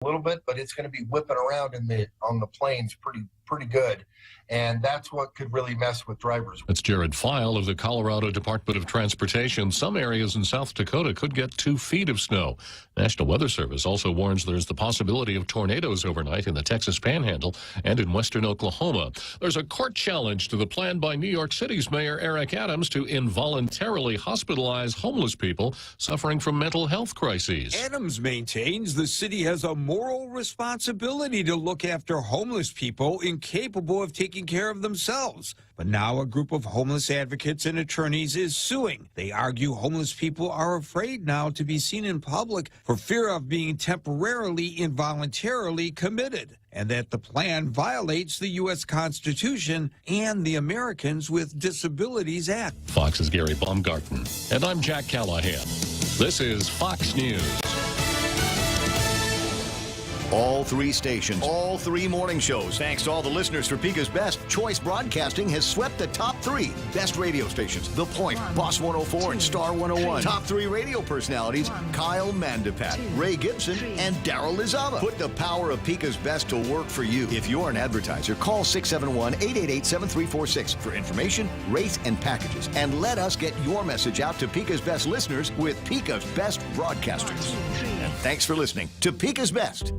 a little bit, but it's going to be whipping around on the plains pretty good, and that's what could really mess with drivers. That's Jared File of the Colorado Department of Transportation. Some areas in South Dakota could get 2 feet of snow. National Weather Service also warns there's the possibility of tornadoes overnight in the Texas Panhandle and in western Oklahoma. There's a court challenge to the plan by New York City's Mayor Eric Adams to involuntarily hospitalize homeless people suffering from mental health crises. Adams maintains the city has a moral responsibility to look after homeless people incapable of taking care of themselves. But now a group of homeless advocates and attorneys is suing. They argue homeless people are afraid now to be seen in public for fear of being temporarily involuntarily committed, and that the plan violates the U.S. Constitution and the Americans with Disabilities Act. Fox's Gary Baumgarten. And I'm Jack Callahan. This is Fox News. All 3 stations, all 3 morning shows. Thanks to all the listeners for Pika's Best, Choice Broadcasting has swept the top 3 best radio stations. The Point, Boss 104, and Star 101. Top 3 radio personalities, Kyle Mandapat, Ray Gibson, and Daryl Lizama. Put the power of Pika's Best to work for you. If you're an advertiser, call 671-888-7346 for information, rates, and packages. And let us get your message out to Pika's Best listeners with Pika's Best Broadcasters. And thanks for listening to Pika's Best.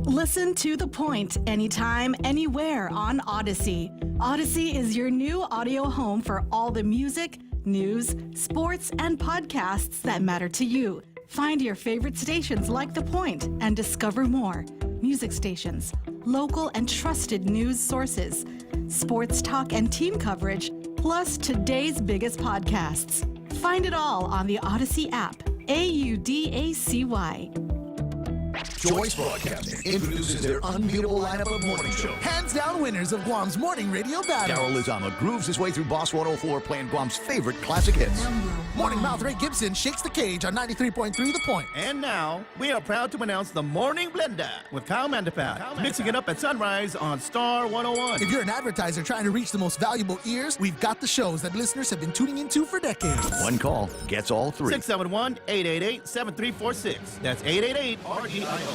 Listen to The Point anytime, anywhere on Odyssey. Odyssey is your new audio home for all the music, news, sports, and podcasts that matter to you. Find your favorite stations like The Point and discover more. Music stations, local and trusted news sources, sports talk and team coverage, plus today's biggest podcasts. Find it all on the Odyssey app. AUDACY. Choice Broadcasting introduces their unbeatable lineup of morning show. Hands down winners of Guam's morning radio battle. Daryl Lizama grooves his way through Boss 104 playing Guam's favorite classic hits. Morning mouth Ray Gibson shakes the cage on 93.3 The Point. And now, we are proud to announce the Morning Blender with Kyle Mandapat, mixing it up at sunrise on Star 101. If you're an advertiser trying to reach the most valuable ears, we've got the shows that listeners have been tuning into for decades. One call gets all 3. 671-888-7346. That's 888-REIO.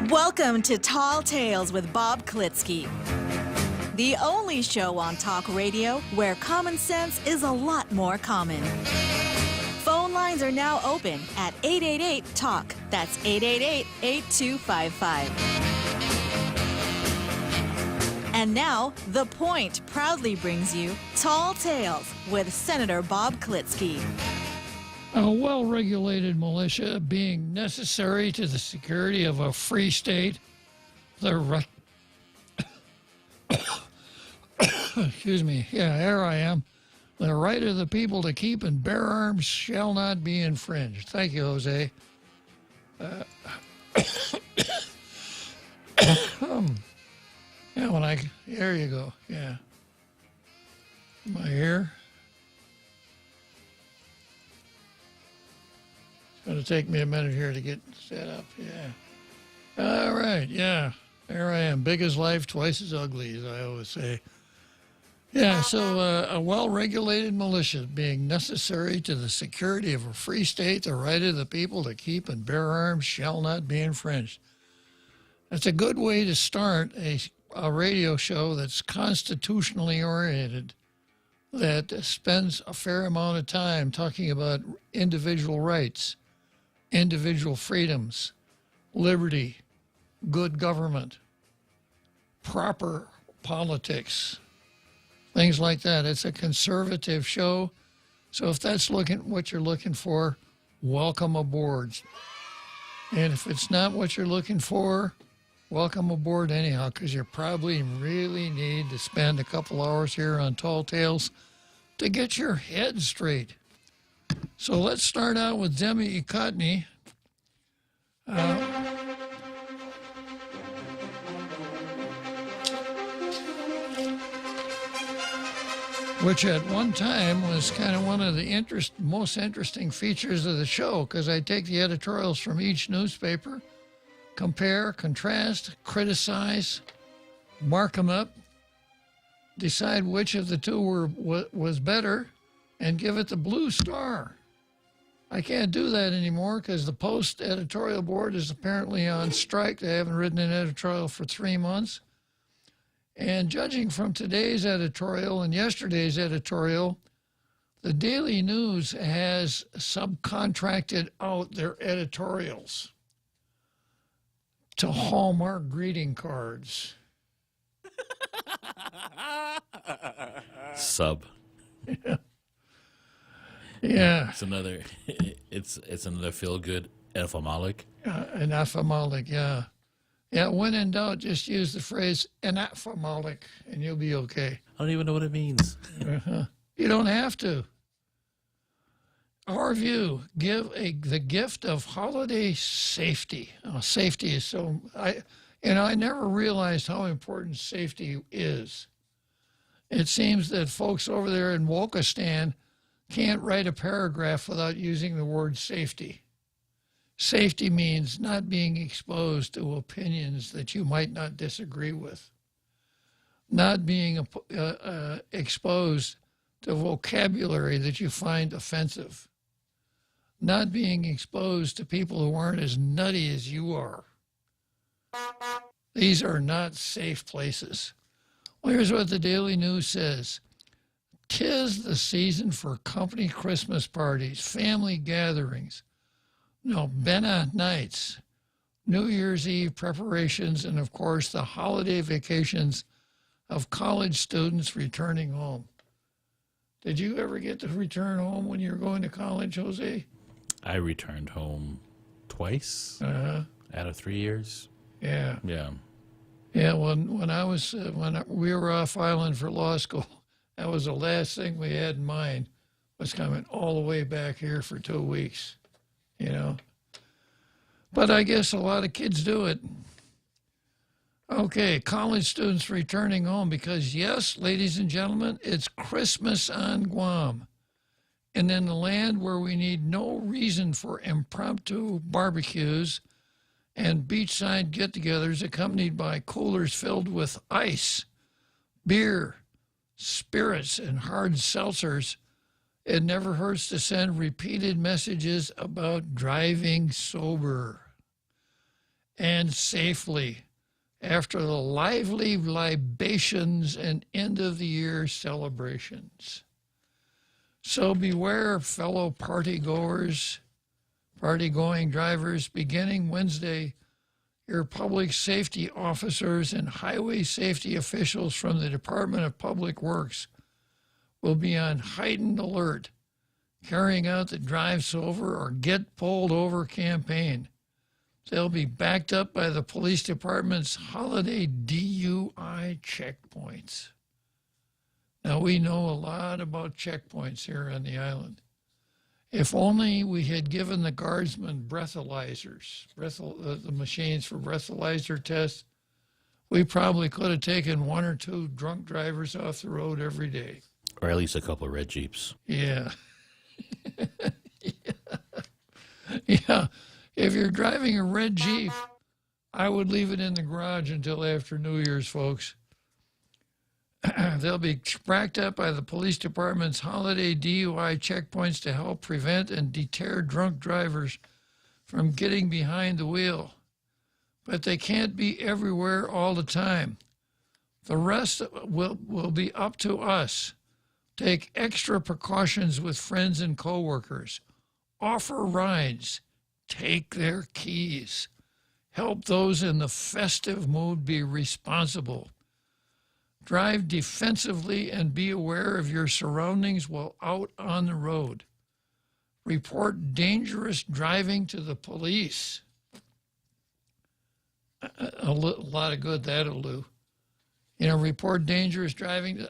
Welcome to Tall Tales with Bob Klitzkie, the only show on talk radio where common sense is a lot more common. Phone lines are now open at 888-TALK. That's 888-8255. And now, The Point proudly brings you Tall Tales with Senator Bob Klitzkie. A well-regulated militia being necessary to the security of a free state, the right... Excuse me. Yeah, there I am. The right of the people to keep and bear arms shall not be infringed. Thank you, Jose. Yeah, there you go. Yeah. Am I here? It's going to take me a minute here to get set up. Yeah. All right. Yeah. There I am. Big as life, twice as ugly, as I always say. Yeah. So a well-regulated militia being necessary to the security of a free state, the right of the people to keep and bear arms shall not be infringed. That's a good way to start a radio show that's constitutionally oriented, that spends a fair amount of time talking about individual rights, individual freedoms, liberty, good government, proper politics, things like that. It's a conservative show. So if that's what you're looking for, welcome aboard. And if it's not what you're looking for, welcome aboard anyhow, because you probably really need to spend a couple hours here on Tall Tales to get your head straight. So let's start out with Demi Ekotny. Which at one time was kind of one of the most interesting features of the show, because I take the editorials from each newspaper, compare, contrast, criticize, mark them up, decide which of the two was better, and give it the blue star. I can't do that anymore because the Post editorial board is apparently on strike. They haven't written an editorial for 3 months. And judging from today's editorial and yesterday's editorial, the Daily News has subcontracted out their editorials to Hallmark greeting cards. Sub. Yeah. It's another. It's another feel good ephemolic. An ephemolic, yeah. Yeah, when in doubt, just use the phrase an ephemolic and you'll be okay. I don't even know what it means. You don't have to. Our view, give the gift of holiday safety. Safety is so, I never realized how important safety is. It seems that folks over there in Wokistan can't write a paragraph without using the word safety. Safety means not being exposed to opinions that you might not disagree with, not being exposed to vocabulary that you find offensive, not being exposed to people who aren't as nutty as you are. These are not safe places. Well, here's what the Daily News says. 'Tis the season for company Christmas parties, family gatherings, Bena nights, New Year's Eve preparations, and of course the holiday vacations of college students returning home. Did you ever get to return home when you were going to college, Jose? I returned home twice out of 3 years. Yeah. Yeah. Yeah, when we were off island for law school, that was the last thing we had in mind, was coming all the way back here for 2 weeks, But I guess a lot of kids do it. Okay, college students returning home because, yes, ladies and gentlemen, it's Christmas on Guam. And in the land where we need no reason for impromptu barbecues and beachside get-togethers accompanied by coolers filled with ice, beer, spirits, and hard seltzers, it never hurts to send repeated messages about driving sober and safely after the lively libations and end-of-the-year celebrations. So beware, fellow party-going drivers. Beginning Wednesday, your public safety officers and highway safety officials from the Department of Public Works will be on heightened alert, carrying out the Drive Sober or Get Pulled Over campaign. They'll be backed up by the police department's holiday DUI checkpoints. Now, we know a lot about checkpoints here on the island. If only we had given the guardsmen breathalyzers, the machines for breathalyzer tests, we probably could have taken 1 or 2 drunk drivers off the road every day. Or at least a couple of red Jeeps. Yeah. Yeah. If you're driving a red Jeep, I would leave it in the garage until after New Year's, folks. They'll be backed up by the police department's holiday DUI checkpoints to help prevent and deter drunk drivers from getting behind the wheel. But they can't be everywhere all the time. The rest will be up to us. Take extra precautions with friends and coworkers. Offer rides. Take their keys. Help those in the festive mood be responsible. Drive defensively and be aware of your surroundings while out on the road. Report dangerous driving to the police. A lot of good that'll do. Report dangerous driving.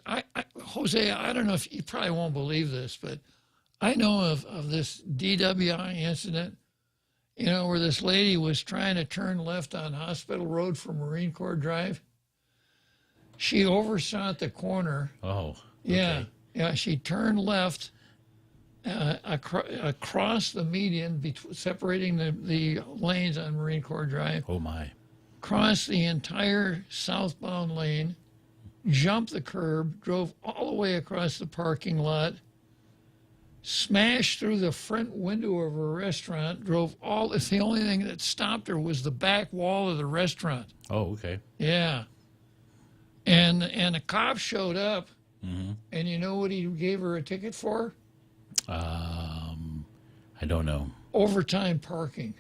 Jose, I don't know if you probably won't believe this, but I know of this DWI incident, where this lady was trying to turn left on Hospital Road from Marine Corps Drive. She overshot the corner. Oh. Okay. Yeah. She turned left across the median, separating the lanes on Marine Corps Drive. Oh, my. Crossed the entire southbound lane, jumped the curb, drove all the way across the parking lot, smashed through the front window of her restaurant, drove all, it's the only thing that stopped her was the back wall of the restaurant. Oh, okay. Yeah. And the cop showed up, Mm-hmm. and you know what he gave her a ticket for? I don't know. Overtime parking.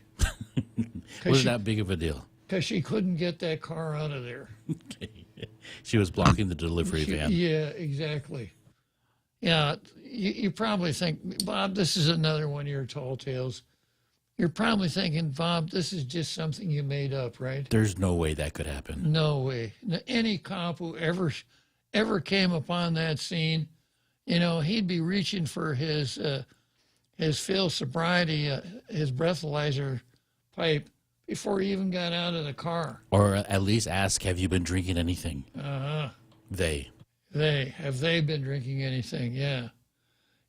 Wasn't that big of a deal? Because she couldn't get that car out of there. She was blocking the delivery van. Yeah, exactly. Yeah, you probably think, Bob, this is another one of your tall tales. You're probably thinking, Bob, this is just something you made up, right? There's no way that could happen. No way. Any cop who ever came upon that scene, you know, he'd be reaching for his field sobriety, his breathalyzer pipe before he even got out of the car. Or at least ask, have you been drinking anything? Uh-huh. Have they been drinking anything? Yeah.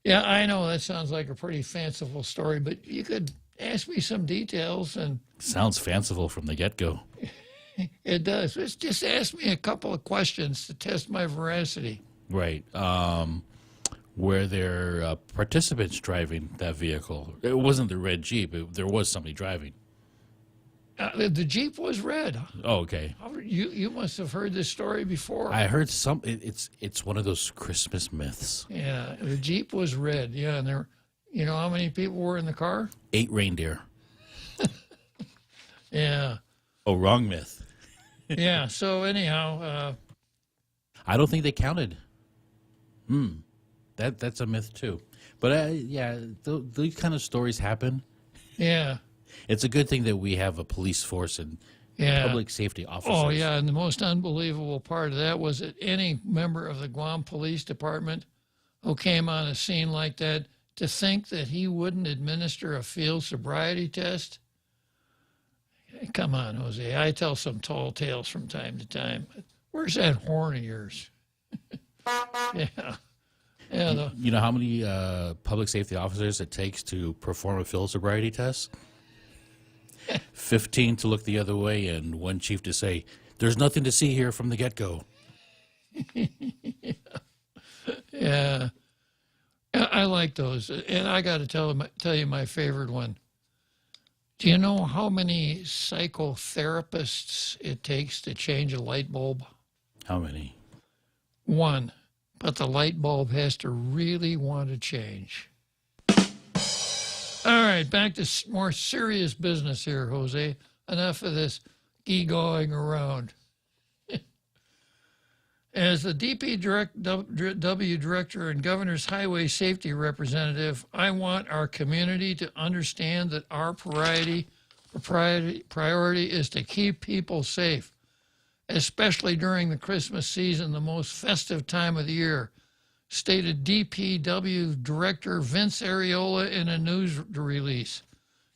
Yeah, I know that sounds like a pretty fanciful story, but you could ask me some details and... Sounds fanciful from the get-go. It does. Just ask me a couple of questions to test my veracity. Right. Were there participants driving that vehicle? It wasn't the red Jeep. There was somebody driving. The Jeep was red. Oh, okay. You must have heard this story before. I heard some. It's one of those Christmas myths. Yeah, the Jeep was red. Yeah, and there, you know how many people were in the car? 8 reindeer. Yeah. Oh, wrong myth. Yeah. So anyhow, I don't think they counted. That's a myth too. But yeah, these kind of stories happen. Yeah. It's a good thing that we have a police force and public safety officers. Oh, yeah, and the most unbelievable part of that was that any member of the Guam Police Department who came on a scene like that, to think that he wouldn't administer a field sobriety test? Come on, Jose. I tell some tall tales from time to time. Where's that horn of yours? Yeah. Yeah, you know how many public safety officers it takes to perform a field sobriety test? 15 to look the other way and 1 chief to say, there's nothing to see here from the get-go. Yeah. I like those. And I got to tell you my favorite one. Do you know how many psychotherapists it takes to change a light bulb? How many? 1. But the light bulb has to really want to change. All right, back to more serious business here, Jose. Enough of this gee-going around. As the DPW director and governor's highway safety representative, I want our community to understand that our priority is to keep people safe, especially during the Christmas season, the most festive time of the year, stated DPW Director Vince Areola in a news release.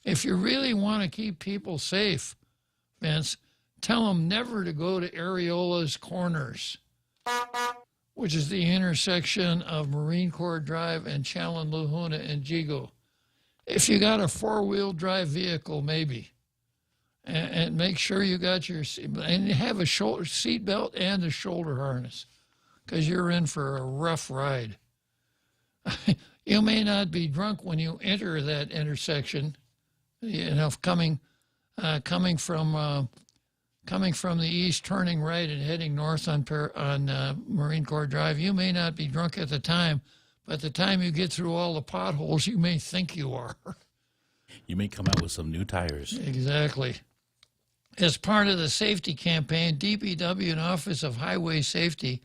If you really want to keep people safe, Vince, tell them never to go to Areola's Corners, which is the intersection of Marine Corps Drive and Chalon-Lahuna and Jigo. If you got a 4-wheel drive vehicle, maybe, and make sure you got your and have a seat belt and a shoulder harness, because you're in for a rough ride. You may not be drunk when you enter that intersection, you know, coming from the east, turning right and heading north on Marine Corps Drive. You may not be drunk at the time, but the time you get through all the potholes, you may think you are. You may come out with some new tires. Exactly. As part of the safety campaign, DPW and Office of Highway Safety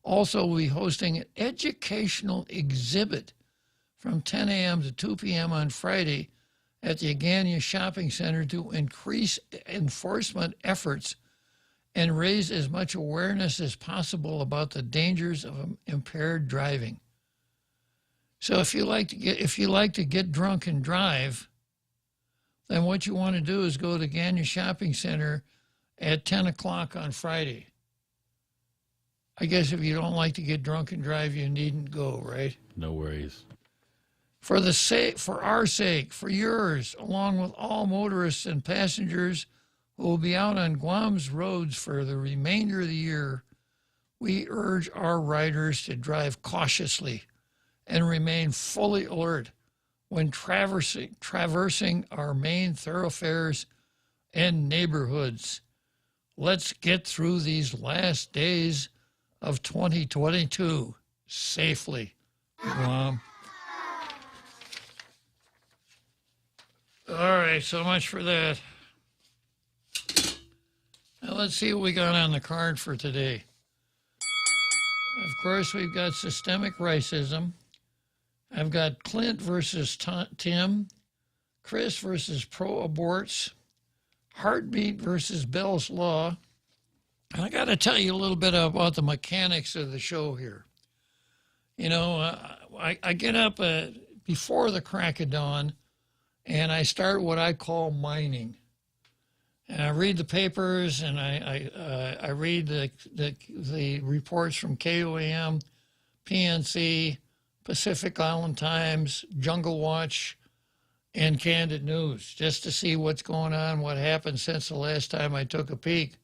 also will be hosting an educational exhibit from 10 a.m. to 2 p.m. on Friday at the Agania Shopping Center to increase enforcement efforts and raise as much awareness as possible about the dangers of impaired driving. So if you like to get drunk and drive, then what you want to do is go to Agania Shopping Center at 10 o'clock on Friday. I guess if you don't like to get drunk and drive, you needn't go, right? No worries. For our sake, for yours, along with all motorists and passengers who will be out on Guam's roads for the remainder of the year, we urge our riders to drive cautiously and remain fully alert when traversing our main thoroughfares and neighborhoods. Let's get through these last days of 2022 safely. All right, so much for that. Now let's see what we got on the card for today. Of course, we've got systemic racism. I've got Clint versus Tim, Chris versus pro-aborts, Heartbeat versus Bell's Law. And I got to tell you a little bit about the mechanics of the show here. You know, I get up before the crack of dawn, and I start what I call mining. And I read the papers, and I read the reports from KOAM, PNC, Pacific Island Times, Jungle Watch, and Candid News, just to see what's going on, what happened since the last time I took a peek.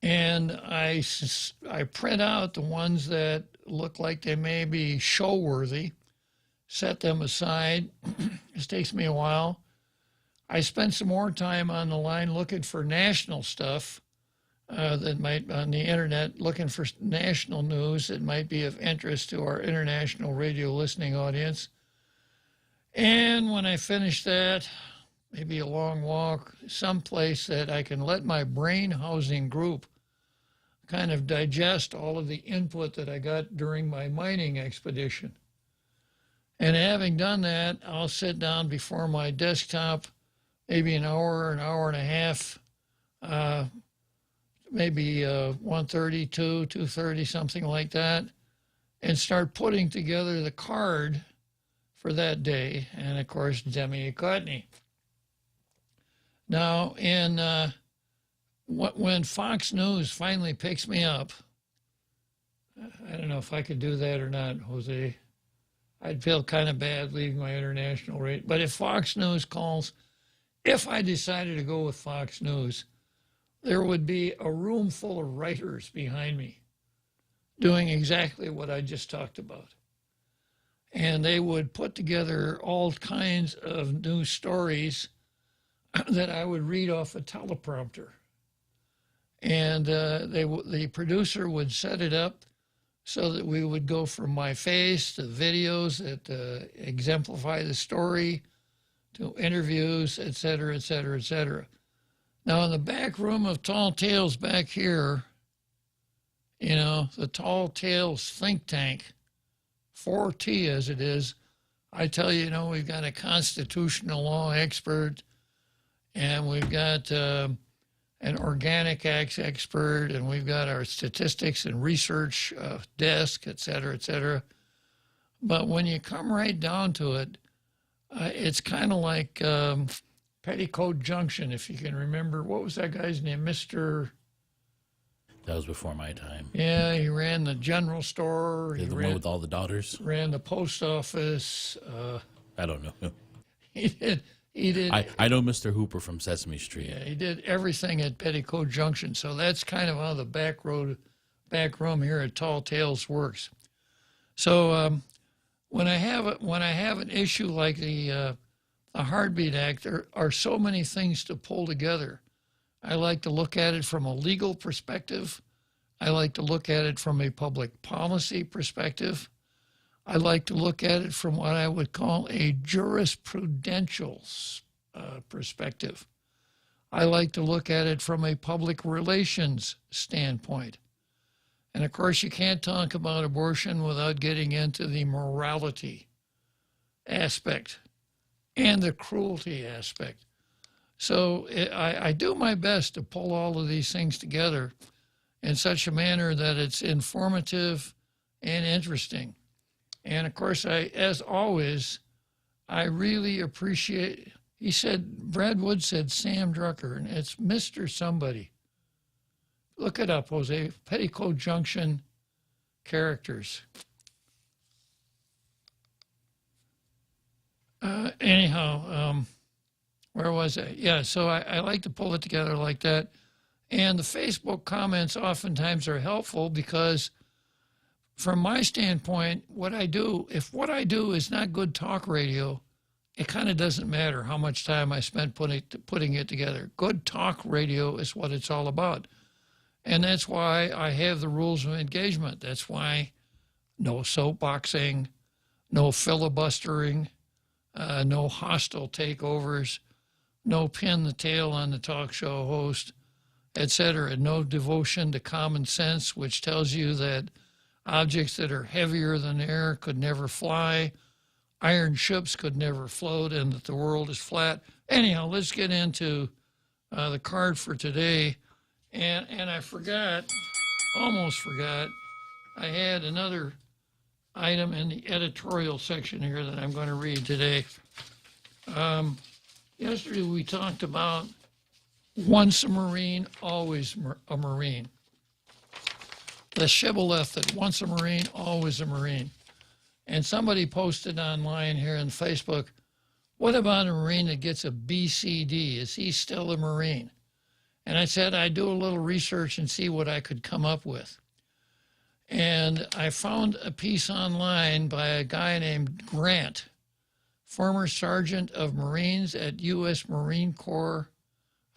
And I print out the ones that look like they may be show-worthy, set them aside. This takes me a while. I spent some more time on the line looking for national stuff that might, on the internet, looking for national news that might be of interest to our international radio listening audience. And when I finish that, maybe a long walk, someplace that I can let my brain housing group kind of digest all of the input that I got during my mining expedition. And having done that, I'll sit down before my desktop, maybe an hour and a half, maybe 1:30, 2:30, something like that, and start putting together the card for that day. And of course, Demi Courtney. Now, when Fox News finally picks me up, I don't know if I could do that or not, Jose. I'd feel kind of bad leaving my international rate. But if Fox News calls, if I decided to go with Fox News, there would be a room full of writers behind me doing exactly what I just talked about. And they would put together all kinds of news stories that I would read off a teleprompter. And the producer would set it up so that we would go from my face to videos that exemplify the story to interviews, et cetera, et cetera, et cetera. Now, in the back room of Tall Tales back here, you know, the Tall Tales think tank, 4T as it is, I tell you, you know, we've got a constitutional law expert, and we've got an organic acts expert, and we've got our statistics and research desk, et cetera, et cetera. But when you come right down to it, it's kind of like Petticoat Junction, if you can remember. What was that guy's name? Mr. That was before my time. Yeah, he ran the general store. The one with all the daughters? Ran the post office. I don't know. He did. I know Mr. Hooper from Sesame Street. Yeah, he did everything at Petticoat Junction. So that's kind of how the back room here at Tall Tales works. So when I have an issue like the Heartbeat Act, there are so many things to pull together. I like to look at it from a legal perspective. I like to look at it from a public policy perspective. I like to look at it from what I would call a jurisprudential perspective. I like to look at it from a public relations standpoint. And of course, you can't talk about abortion without getting into the morality aspect and the cruelty aspect. So I do my best to pull all of these things together in such a manner that it's informative and interesting. And of course, as always, I really appreciate, Brad Wood said Sam Drucker, and it's Mr. Somebody. Look it up, Jose. Petticoat Junction characters. Anyhow, where was I? Yeah, so I like to pull it together like that. And the Facebook comments oftentimes are helpful because from my standpoint, if what I do is not good talk radio, it kind of doesn't matter how much time I spend putting it together. Good talk radio is what it's all about. And that's why I have the rules of engagement. That's why no soapboxing, no filibustering, no hostile takeovers, no pin the tail on the talk show host, etc. No devotion to common sense, which tells you that objects that are heavier than air could never fly, iron ships could never float, and that the world is flat. Anyhow, let's get into the card for today. And I almost forgot, I had another item in the editorial section here that I'm going to read today. Yesterday we talked about once a Marine, always a Marine. The shibboleth that once a Marine, always a Marine. And somebody posted online here on Facebook, what about a Marine that gets a BCD? Is he still a Marine? And I said I'd do a little research and see what I could come up with. And I found a piece online by a guy named Grant, former sergeant of Marines at U.S. Marine Corps.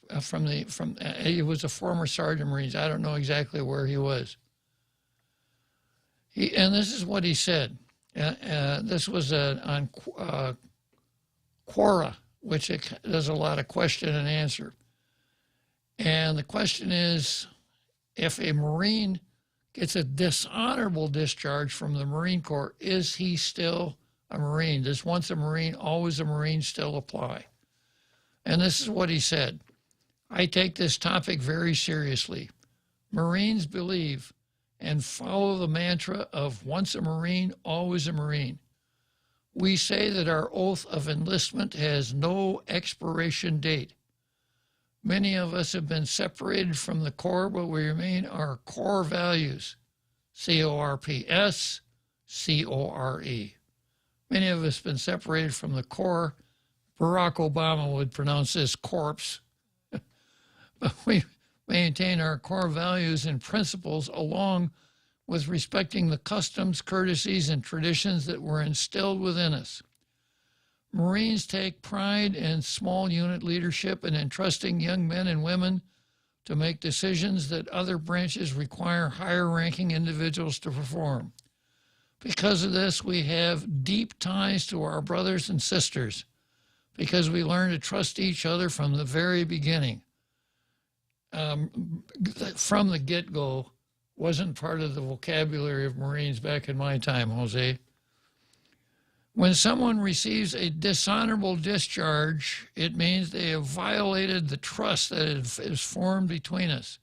He was a former sergeant of Marines. I don't know exactly where he was. And this is what he said. This was on Quora, which does a lot of question and answer. And the question is, if a Marine gets a dishonorable discharge from the Marine Corps, is he still a Marine? Does once a Marine, always a Marine still apply? And this is what he said. I take this topic very seriously. Marines believe and follow the mantra of once a Marine, always a Marine. We say that our oath of enlistment has no expiration date. Many of us have been separated from the Corps, but we remain our core values, CORPS, CORE. Many of us have been separated from the Corps. Barack Obama would pronounce this corpse. But we maintain our core values and principles along with respecting the customs, courtesies, and traditions that were instilled within us. Marines take pride in small unit leadership and entrusting young men and women to make decisions that other branches require higher-ranking individuals to perform. Because of this, we have deep ties to our brothers and sisters, because we learn to trust each other from the very beginning. From the get-go wasn't part of the vocabulary of Marines back in my time, Jose. When someone receives a dishonorable discharge, it means they have violated the trust that is formed between us.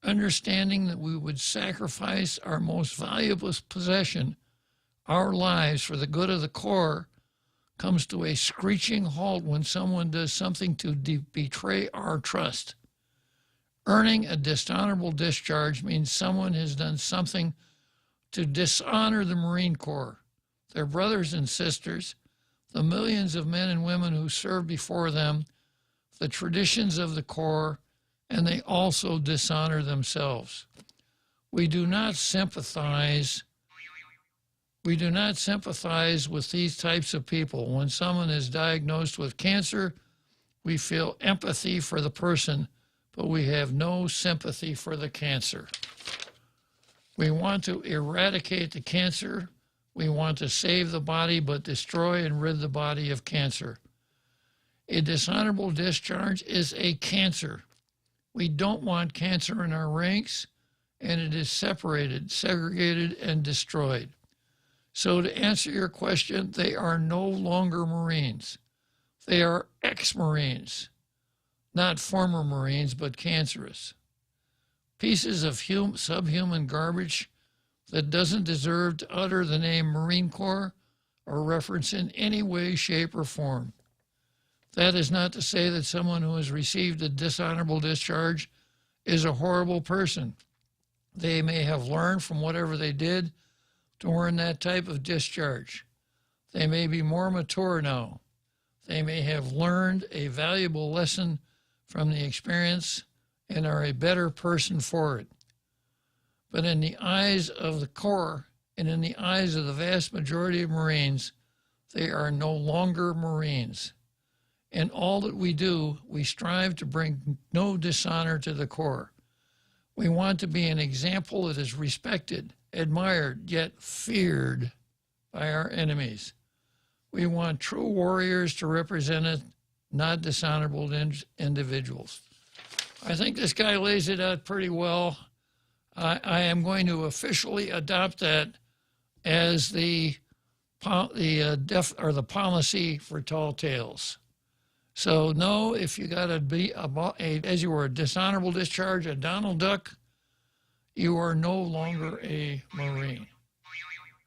Understanding that we would sacrifice our most valuable possession, our lives, for the good of the Corps, comes to a screeching halt when someone does something to betray our trust. Earning a dishonorable discharge means someone has done something to dishonor the Marine Corps, their brothers and sisters, the millions of men and women who served before them, the traditions of the Corps, and they also dishonor themselves. We do not sympathize with these types of people. When someone is diagnosed with cancer, we feel empathy for the person, but we have no sympathy for the cancer. We want to eradicate the cancer. We want to save the body, but destroy and rid the body of cancer. A dishonorable discharge is a cancer. We don't want cancer in our ranks, and it is separated, segregated, and destroyed. So to answer your question, they are no longer Marines. They are ex-Marines, not former Marines, but cancerous. Pieces of subhuman garbage that doesn't deserve to utter the name Marine Corps or reference in any way, shape, or form. That is not to say that someone who has received a dishonorable discharge is a horrible person. They may have learned from whatever they did to earn that type of discharge. They may be more mature now. They may have learned a valuable lesson from the experience and are a better person for it. but in the eyes of the Corps and in the eyes of the vast majority of Marines, they are no longer Marines. In all that we do, we strive to bring no dishonor to the Corps. We want to be an example that is respected, admired, yet feared by our enemies. We want true warriors to represent it, not dishonorable individuals. I think this guy lays it out pretty well. I am going to officially adopt that as the policy for tall tales. So no, if you got to be as you were a dishonorable discharge, a Donald Duck, you are no longer a Marine.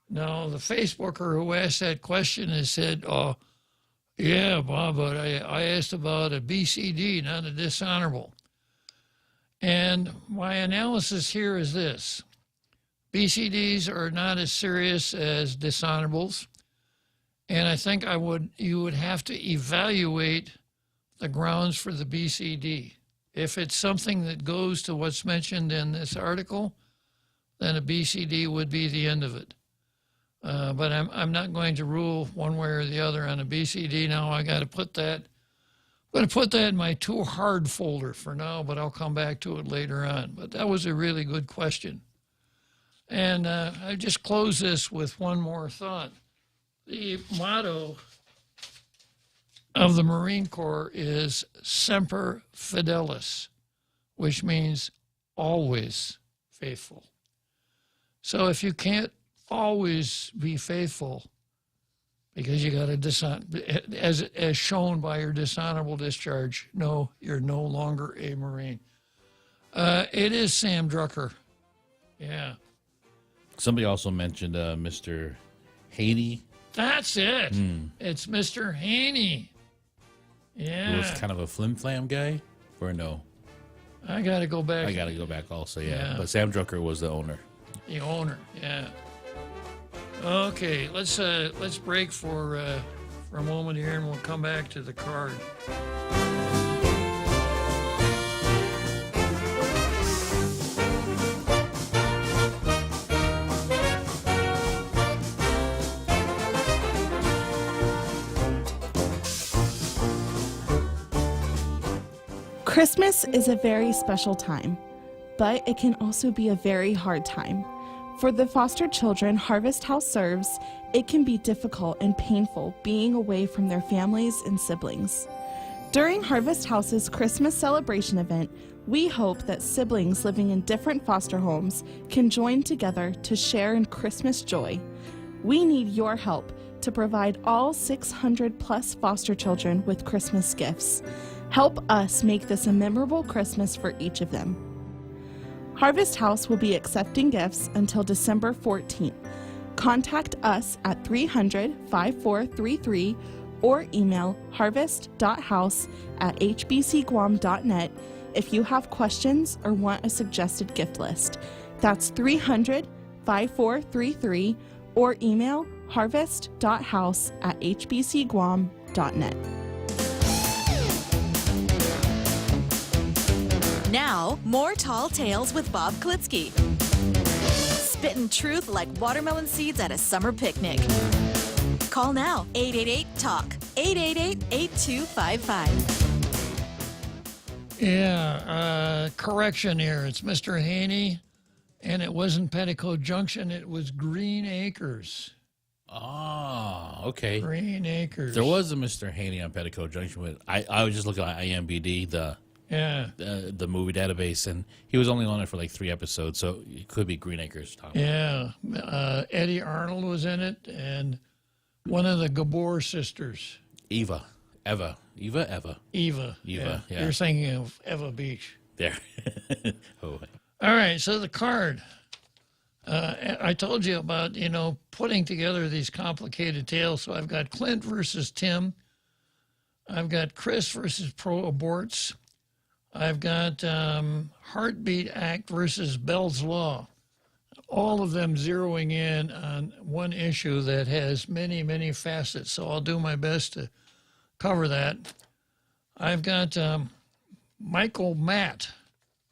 Now, the Facebooker who asked that question has said, "Oh, yeah, Bob, but I asked about a BCD, not a dishonorable." And my analysis here is this: BCDs are not as serious as dishonorables, and I think you would have to evaluate the grounds for the BCD. If it's something that goes to what's mentioned in this article, then a BCD would be the end of it. But I'm not going to rule one way or the other on a BCD now. I got to put that. I'm going to put that in my too hard folder for now, but I'll come back to it later on. But that was a really good question. And I just close this with one more thought. The motto of the Marine Corps is Semper Fidelis, which means always faithful. So if you can't always be faithful because you got to as shown by your dishonorable discharge, no, you're no longer a Marine. It is Sam Drucker. Yeah. Somebody also mentioned Mr. Haney. That's it. It's Mr. Haney. Yeah. He was kind of a flim-flam guy, or no? I got to go back. I got to go back also, yeah. But Sam Drucker was the owner. The owner, yeah. Okay, let's break for a moment here, and we'll come back to the card. Christmas is a very special time, but it can also be a very hard time. For the foster children Harvest House serves, it can be difficult and painful being away from their families and siblings. During Harvest House's Christmas celebration event, we hope that siblings living in different foster homes can join together to share in Christmas joy. We need your help to provide all 600 plus foster children with Christmas gifts. Help us make this a memorable Christmas for each of them. Harvest House will be accepting gifts until December 14th. Contact us at 300-5433 or email harvest.house@hbcguam.net if you have questions or want a suggested gift list. That's 300-5433 or email harvest.house@hbcguam.net. Now, more Tall Tales with Bob Klitzkie. Spitting truth like watermelon seeds at a summer picnic. Call now, 888-TALK, 888-8255. Yeah, correction here. It's Mr. Haney, and it wasn't Petticoat Junction. It was Green Acres. Oh, okay. Green Acres. There was a Mr. Haney on Petticoat Junction. With I was just looking at IMDb, the movie database, and he was only on it for like 3 episodes, so it could be Green Acres. Yeah, Eddie Arnold was in it, and one of the Gabor sisters. Eva. Yeah. You're thinking of Eva Beach. There. Oh. All right, so the card. I told you about, putting together these complicated tales. So I've got Clint versus Tim. I've got Chris versus pro-aborts. I've got Heartbeat Act versus Bell's Law. All of them zeroing in on one issue that has many, many facets. So I'll do my best to cover that. I've got Michael Matt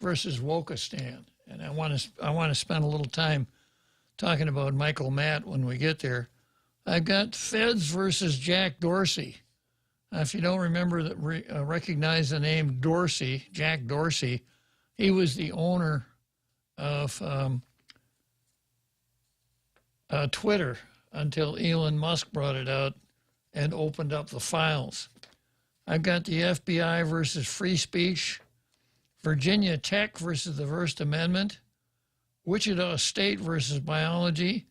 versus Wokistan. and I want to spend a little time talking about Michael Matt when we get there. I've got Feds versus Jack Dorsey. If you don't remember recognize the name Dorsey, Jack Dorsey, he was the owner of Twitter until Elon Musk brought it out and opened up the files. I've got the FBI versus free speech, Virginia Tech versus the First Amendment, Wichita State versus biology,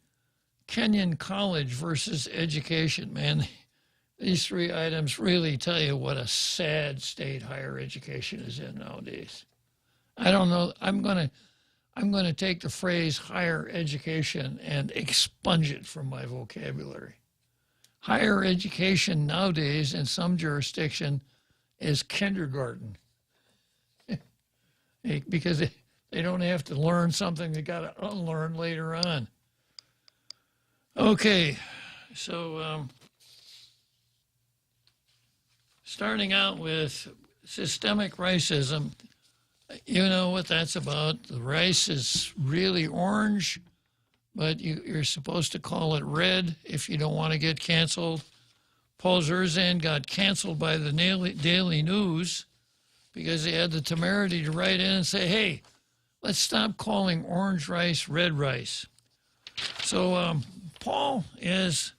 Kenyon College versus education. Man, these three items really tell you what a sad state higher education is in nowadays. I don't know. I'm going to take the phrase higher education and expunge it from my vocabulary. Higher education nowadays in some jurisdiction is kindergarten. Because they don't have to learn something they got to unlearn later on. Okay, so starting out with systemic racism, you know what that's about. The rice is really orange, but you're supposed to call it red if you don't want to get canceled. Paul Zerzan got canceled by the Daily News because he had the temerity to write in and say, hey, let's stop calling orange rice red rice. So Paul is,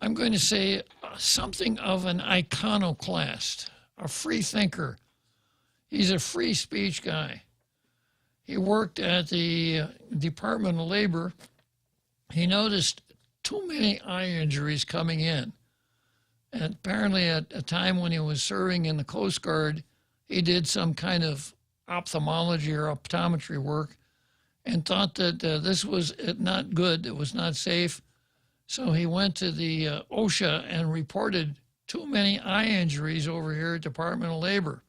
I'm going to say, something of an iconoclast, a free thinker. He's a free speech guy. He worked at the Department of Labor. He noticed too many eye injuries coming in. And apparently at a time when he was serving in the Coast Guard, he did some kind of ophthalmology or optometry work and thought that this was not good, it was not safe. So he went to the OSHA and reported too many eye injuries over here at Department of Labor.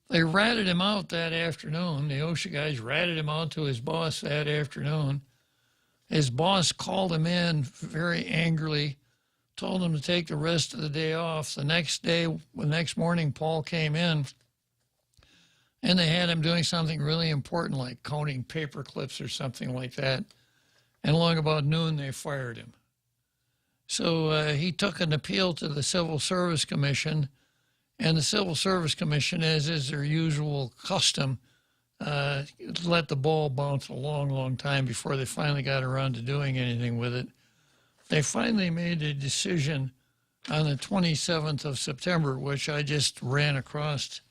They ratted him out that afternoon. The OSHA guys ratted him out to his boss that afternoon. His boss called him in very angrily, told him to take the rest of the day off. The next morning, Paul came in, and they had him doing something really important, like counting paper clips or something like that. And along about noon, they fired him. So he took an appeal to the Civil Service Commission, and the Civil Service Commission, as is their usual custom, let the ball bounce a long, long time before they finally got around to doing anything with it. They finally made a decision on the 27th of September, which I just ran across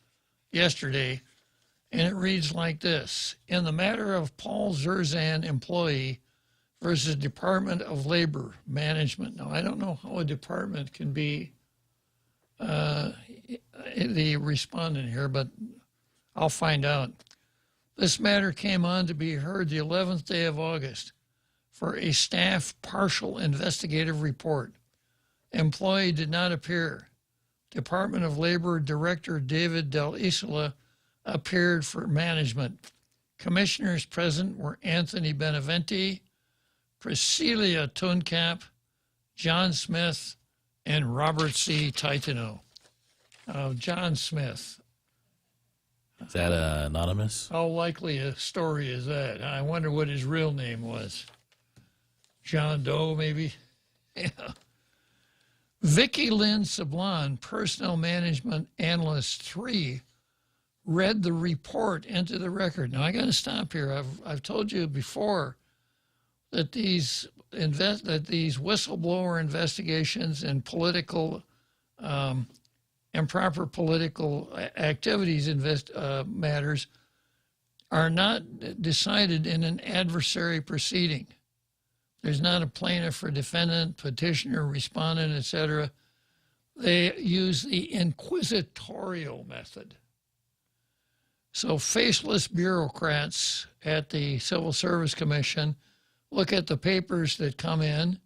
yesterday, and it reads like this. In the matter of Paul Zerzan employee versus Department of Labor Management. Now, I don't know how a department can be the respondent here, but I'll find out. This matter came on to be heard the 11th day of August for a staff partial investigative report. Employee did not appear. Department of Labor Director David Del Isola appeared for management. Commissioners present were Anthony Beneventi, Priscilla Tuncap, John Smith, and Robert C. Titano. John Smith. Is that anonymous? How likely a story is that? I wonder what his real name was. John Doe, maybe? Yeah. Vicki Lynn Sablon, Personnel Management Analyst 3, read the report into the record. Now, I got to stop here. I've told you before that these whistleblower investigations and political improper political activities matters are not decided in an adversary proceeding. There's not a plaintiff or defendant, petitioner, respondent, etc. They use the inquisitorial method. So faceless bureaucrats at the Civil Service Commission look at the papers that come in,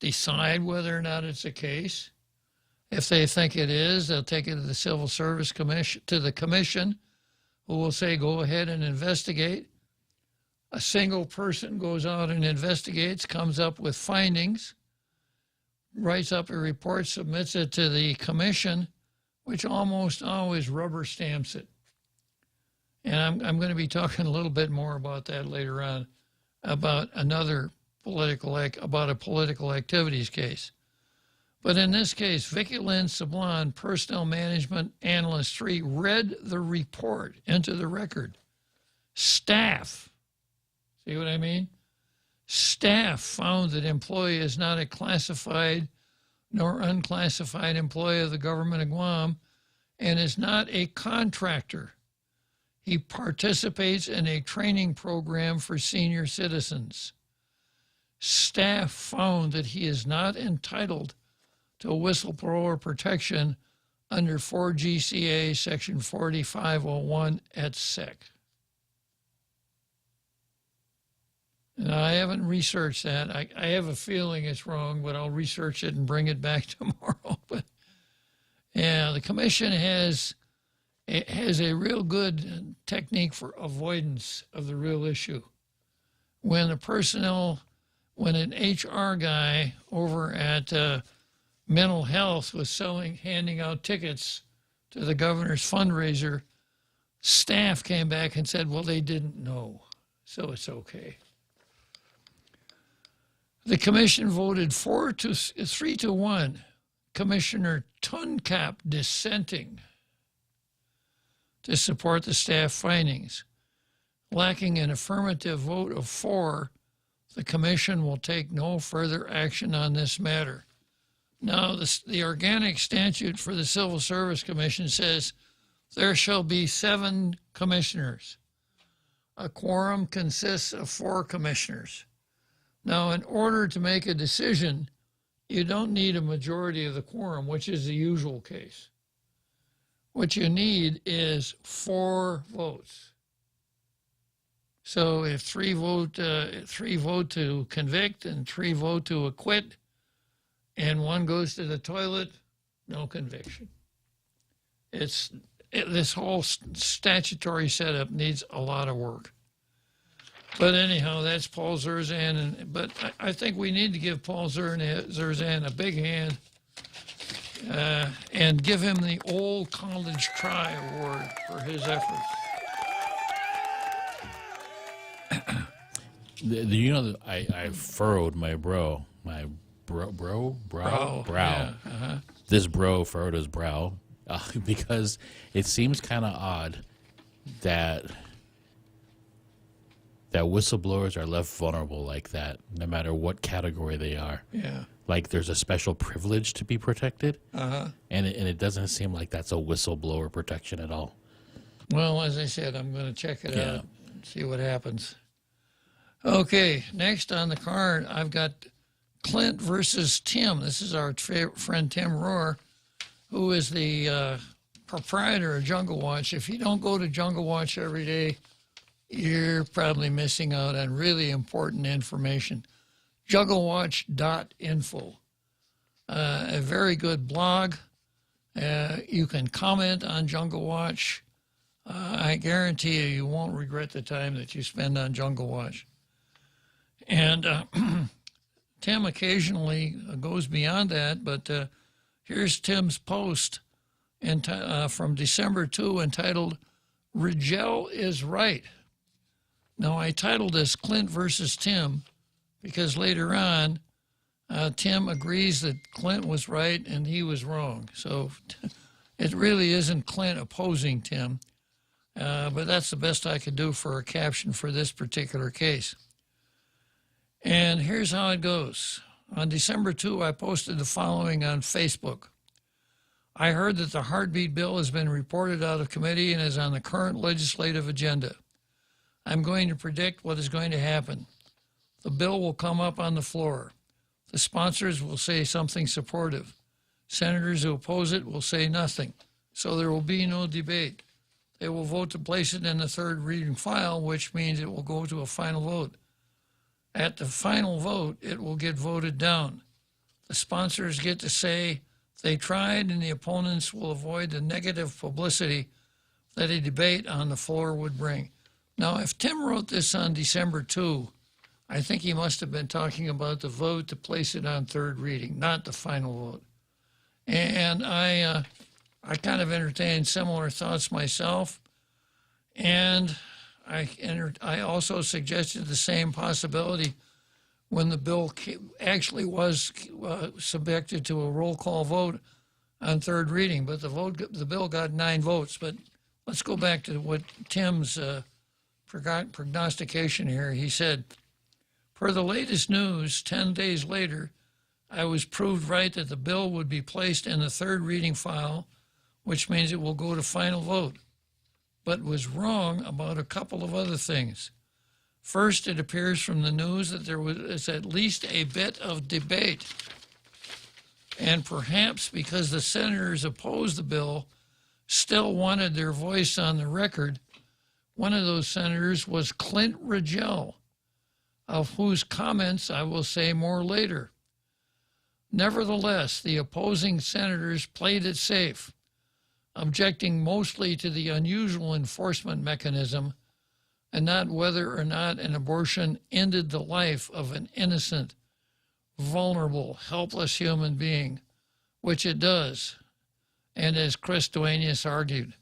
decide whether or not it's a case. If they think it is, they'll take it to the Civil Service Commission, to the commission, who will say, go ahead and investigate. A single person goes out and investigates, comes up with findings, writes up a report, submits it to the commission, which almost always rubber stamps it. And I'm going to be talking a little bit more about that later on, about a political activities case. But in this case, Vicki Lynn Sablon, Personnel Management Analyst 3, read the report into the record. Staff, see what I mean? Staff found that employee is not a classified nor unclassified employee of the government of Guam and is not a contractor. He participates in a training program for senior citizens. Staff found that he is not entitled to whistleblower protection under 4 GCA Section 4501 et sec. Now, I haven't researched that. I have a feeling it's wrong, but I'll research it and bring it back tomorrow. But yeah, the commission has a real good technique for avoidance of the real issue. When an HR guy over at Mental Health was handing out tickets to the governor's fundraiser, staff came back and said, well, they didn't know, so it's okay. The commission voted 3-1, Commissioner Tuncap dissenting to support the staff findings. Lacking an affirmative vote of 4, the commission will take no further action on this matter. Now, the organic statute for the Civil Service Commission says there shall be 7 commissioners. A quorum consists of 4 commissioners. Now, in order to make a decision, you don't need a majority of the quorum, which is the usual case. What you need is 4 votes. So if 3 vote to convict and 3 vote to acquit, and 1 goes to the toilet, no conviction. This whole statutory setup needs a lot of work. But anyhow, that's Paul Zerzan. But I think we need to give Paul Zerzan a big hand and give him the Old College Try Award for his efforts. You know that I furrowed my brow. Yeah, This bro furrowed his brow because it seems kind of odd that whistleblowers are left vulnerable like that, no matter what category they are. Yeah. Like there's a special privilege to be protected, Uh-huh. and it doesn't seem like that's a whistleblower protection at all. Well, as I said, I'm going to check it out and see what happens. Okay, next on the card, I've got Clint versus Tim. This is our friend Tim Rohr, who is the proprietor of Jungle Watch. If you don't go to Jungle Watch every day, you're probably missing out on really important information. JungleWatch.info. A very good blog. You can comment on Jungle Watch. I guarantee you won't regret the time that you spend on Jungle Watch. And Tim occasionally goes beyond that, but here's Tim's post from December 2 entitled, Rigel is Right. Now, I titled this Clint versus Tim because later on, Tim agrees that Clint was right and he was wrong. So it really isn't Clint opposing Tim, but that's the best I could do for a caption for this particular case. And here's how it goes. On December 2, I posted the following on Facebook. I heard that the heartbeat bill has been reported out of committee and is on the current legislative agenda. I'm going to predict what is going to happen. The bill will come up on the floor. The sponsors will say something supportive. Senators who oppose it will say nothing. So there will be no debate. They will vote to place it in the 3rd reading file, which means it will go to a final vote. At the final vote, it will get voted down. The sponsors get to say they tried, and the opponents will avoid the negative publicity that a debate on the floor would bring. Now, if Tim wrote this on December 2, I think he must have been talking about the vote to place it on 3rd reading, not the final vote. And I kind of entertained similar thoughts myself. And I also suggested the same possibility when the bill actually was subjected to a roll call vote on third reading, but the bill got 9 votes. But let's go back to what Tim's prognostication here. He said, per the latest news, 10 days later, I was proved right that the bill would be placed in the third reading file, which means it will go to final vote, but was wrong about a couple of other things. First, it appears from the news that there was at least a bit of debate, and perhaps because the senators opposed the bill, still wanted their voice on the record. One of those senators was Clint Rigel, of whose comments I will say more later. Nevertheless, the opposing senators played it safe, objecting mostly to the unusual enforcement mechanism and not whether or not an abortion ended the life of an innocent, vulnerable, helpless human being, which it does, and as Chris Duenas argued.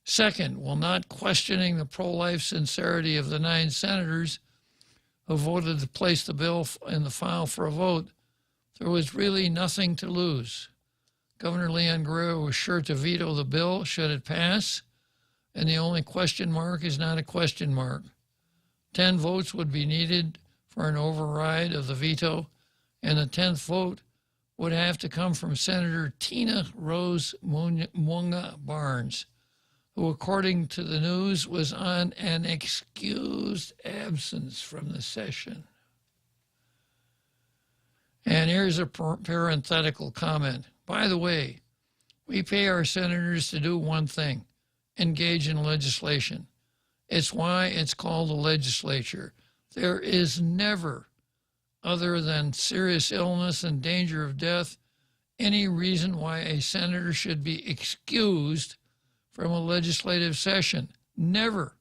Second, while not questioning the pro-life sincerity of the 9 senators who voted to place the bill in the file for a vote, there was really nothing to lose. Governor Leon Guerrero was sure to veto the bill should it pass, and the only question mark is not a question mark. 10 votes would be needed for an override of the veto, and the 10th vote would have to come from Senator Tina Rose Munga Barnes, who, according to the news, was on an excused absence from the session. And here's a parenthetical comment. By the way, we pay our senators to do one thing: engage in legislation. It's why it's called the legislature. There is never, other than serious illness and danger of death, any reason why a senator should be excused from a legislative session. Never.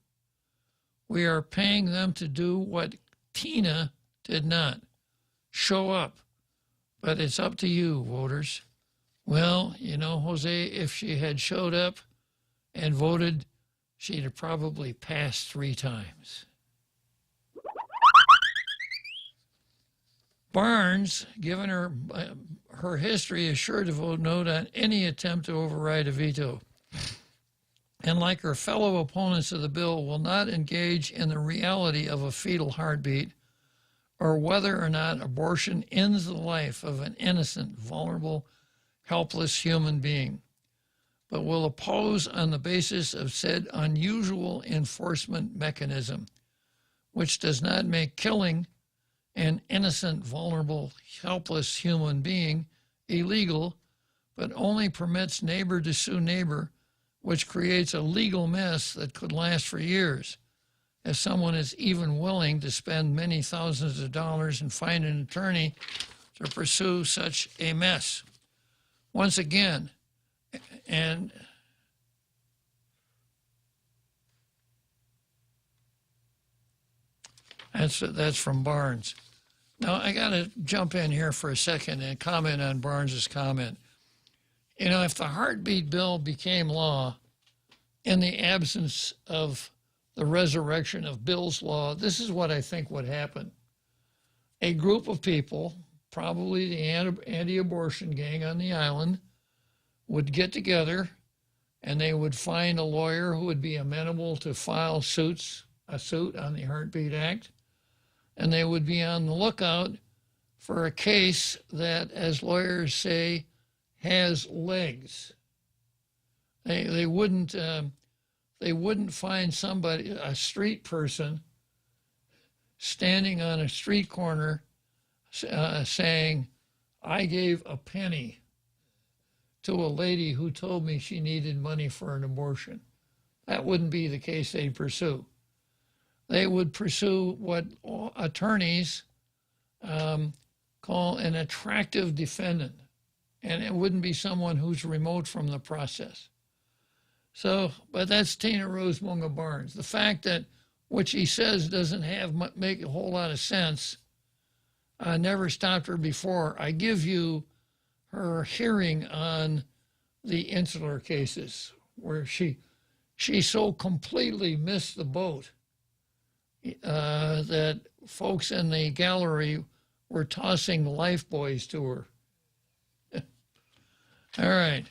We are paying them to do what Tina did not: show up. But it's up to you, voters. Well, you know, Jose, if she had showed up and voted, she'd have probably passed 3 times. Barnes, given her history, is sure to vote no on any attempt to override a veto. And like her fellow opponents of the bill, will not engage in the reality of a fetal heartbeat or whether or not abortion ends the life of an innocent, vulnerable, helpless human being, but will oppose on the basis of said unusual enforcement mechanism, which does not make killing an innocent, vulnerable, helpless human being illegal, but only permits neighbor to sue neighbor, which creates a legal mess that could last for years, if someone is even willing to spend many thousands of dollars and find an attorney to pursue such a mess. Once again, and that's from Barnes. Now, I got to jump in here for a second and comment on Barnes's comment. You know, if the heartbeat bill became law in the absence of the resurrection of Bill's law, this is what I think would happen. A group of people, probably the anti-abortion gang on the island, would get together and they would find a lawyer who would be amenable to file a suit on the Heartbeat Act, and they would be on the lookout for a case that, as lawyers say, has legs. They wouldn't find somebody, a street person, standing on a street corner saying, I gave a penny to a lady who told me she needed money for an abortion. That wouldn't be the case they'd pursue. They would pursue what attorneys call an attractive defendant, and it wouldn't be someone who's remote from the process. So, but that's Tina Rose Munga Barnes. The fact that what she says doesn't make a whole lot of sense never stopped her before. I give you her hearing on the insular cases where she she so completely missed the boat that folks in the gallery were tossing lifebuoys to her. All right.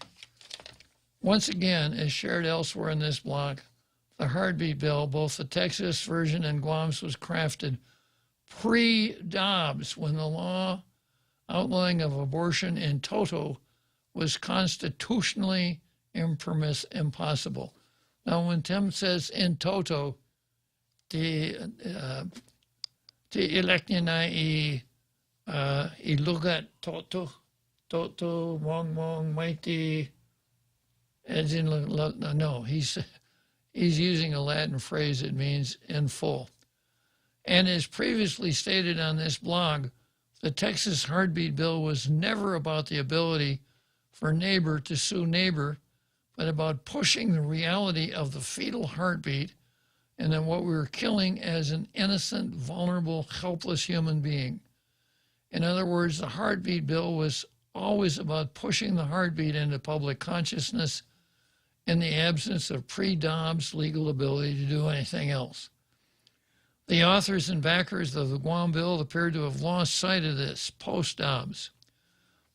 Once again, as shared elsewhere in this block, the heartbeat bill, both the Texas version and Guam's, was crafted pre-Dobbs, when the law outlawing of abortion in toto was constitutionally impossible. Now, when Tim says in toto, the eleknina ilugat toto mong mighty, as in no, he's using a Latin phrase that means in full. And as previously stated on this blog, the Texas heartbeat bill was never about the ability for neighbor to sue neighbor, but about pushing the reality of the fetal heartbeat and then what we were killing as an innocent, vulnerable, helpless human being. In other words, the heartbeat bill was always about pushing the heartbeat into public consciousness in the absence of pre-Dobbs legal ability to do anything else. The authors and backers of the Guam bill appeared to have lost sight of this post-Dobbs.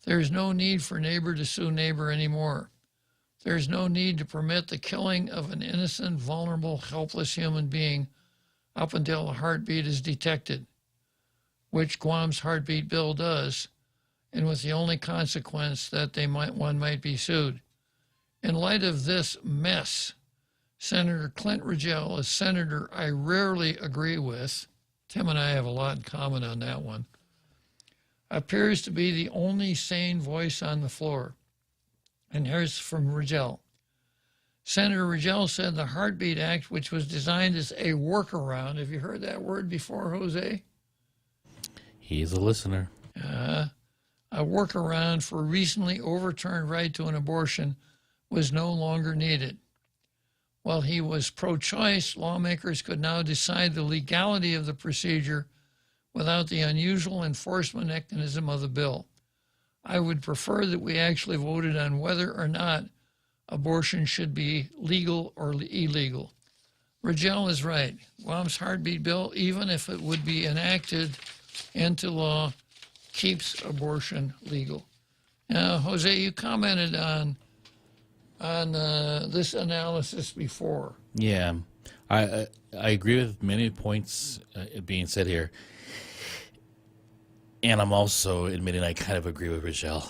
There is no need for neighbor to sue neighbor anymore. There is no need to permit the killing of an innocent, vulnerable, helpless human being up until a heartbeat is detected, which Guam's heartbeat bill does, and with the only consequence that one might be sued. In light of this mess, Senator Clint Rigel, a senator I rarely agree with, Tim and I have a lot in common on that one, appears to be the only sane voice on the floor. And here's from Rigel. Senator Rigel said the Heartbeat Act, which was designed as a workaround, have you heard that word before, Jose? He's a listener. A workaround for a recently overturned right to an abortion was no longer needed. While he was pro-choice, lawmakers could now decide the legality of the procedure without the unusual enforcement mechanism of the bill. I would prefer that we actually voted on whether or not abortion should be legal or illegal. Rigel is right. Guam's heartbeat bill, even if it would be enacted into law, keeps abortion legal. Now, Jose, you commented on this analysis before. Yeah, I agree with many points being said here. And I'm also admitting I kind of agree with Rigel.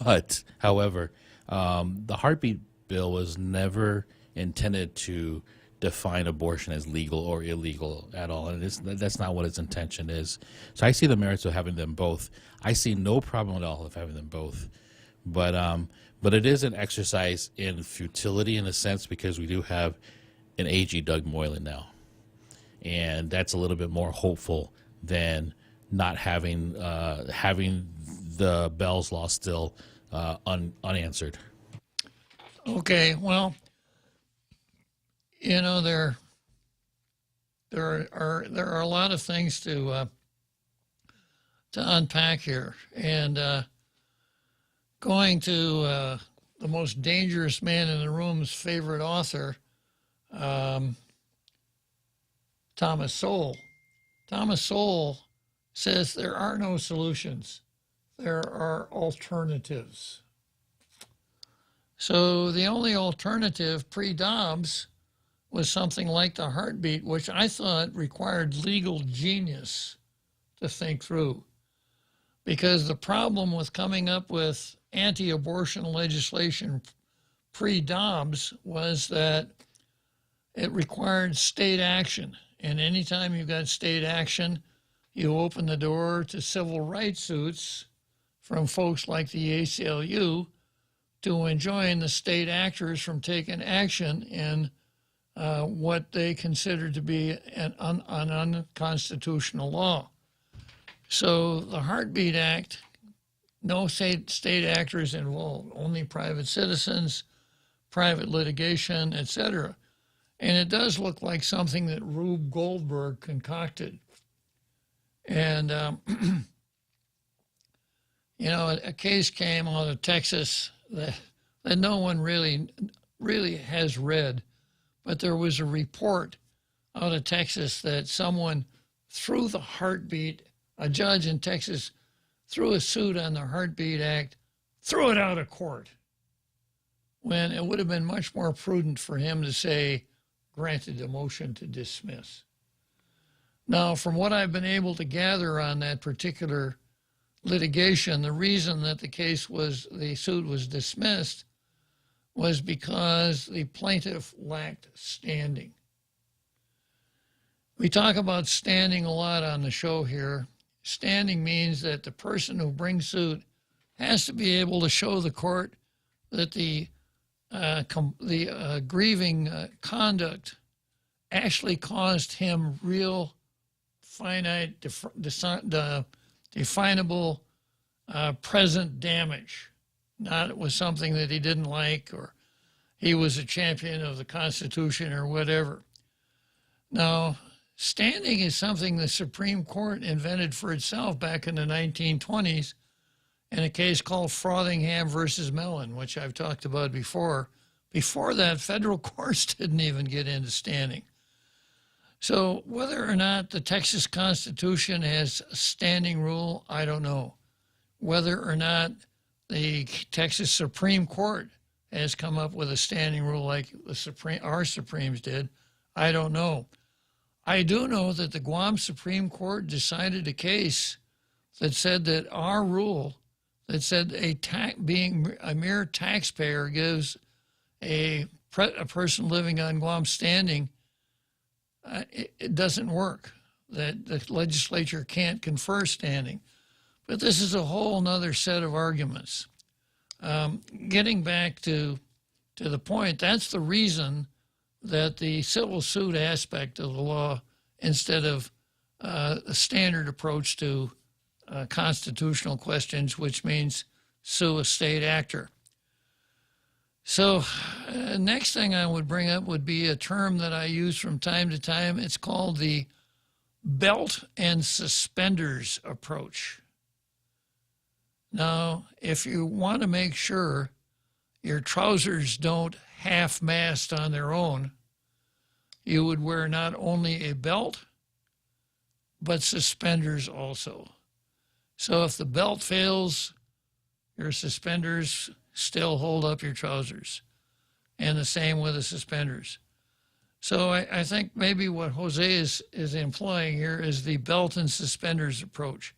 But, however, the heartbeat bill was never intended to define abortion as legal or illegal at all. And that's not what its intention is. So I see the merits of having them both. I see no problem at all of having them both. But it is an exercise in futility in a sense, because we do have an AG Doug Moylan now. And that's a little bit more hopeful than not having the Bell's Law still unanswered. Okay, well, you know, there are a lot of things to unpack here, and going to the most dangerous man in the room's favorite author, Thomas Sowell. Thomas Sowell says there are no solutions. There are alternatives. So the only alternative pre-Dobbs was something like the heartbeat, which I thought required legal genius to think through. Because the problem with coming up with anti-abortion legislation pre-Dobbs was that it required state action. And anytime you got state action, you open the door to civil rights suits from folks like the ACLU to enjoin the state actors from taking action in what they consider to be an unconstitutional law. So the Heartbeat Act, no state actors involved, only private citizens, private litigation, etc. And it does look like something that Rube Goldberg concocted. And, you know, a case came out of Texas that no one really has read, but there was a report out of Texas that someone threw the heartbeat, a judge in Texas threw a suit on the Heartbeat Act, threw it out of court, when it would have been much more prudent for him to say, granted a motion to dismiss. Now, from what I've been able to gather on that particular litigation, the reason that the suit was dismissed was because the plaintiff lacked standing. We talk about standing a lot on the show here. Standing means that the person who brings suit has to be able to show the court that the grieving conduct actually caused him real, finite, definable present damage. Not it was something that he didn't like, or he was a champion of the Constitution or whatever. Now, standing is something the Supreme Court invented for itself back in the 1920s in a case called Frothingham versus Mellon, which I've talked about before. Before that, federal courts didn't even get into standing. So whether or not the Texas Constitution has a standing rule, I don't know. Whether or not the Texas Supreme Court has come up with a standing rule like our Supremes did, I don't know. I do know that the Guam Supreme Court decided a case that said that our rule, that said being a mere taxpayer gives a person living on Guam standing, it doesn't work, that the legislature can't confer standing. But this is a whole nother set of arguments. Getting back to the point, that's the reason that the civil suit aspect of the law, instead of a standard approach to constitutional questions, which means sue a state actor. So next thing I would bring up would be a term that I use from time to time. It's called the belt and suspenders approach. Now, if you want to make sure your trousers don't half-mast on their own, you would wear not only a belt, but suspenders also. So if the belt fails, your suspenders still hold up your trousers, and the same with the suspenders. So I think maybe what Jose is employing here is the belt and suspenders approach,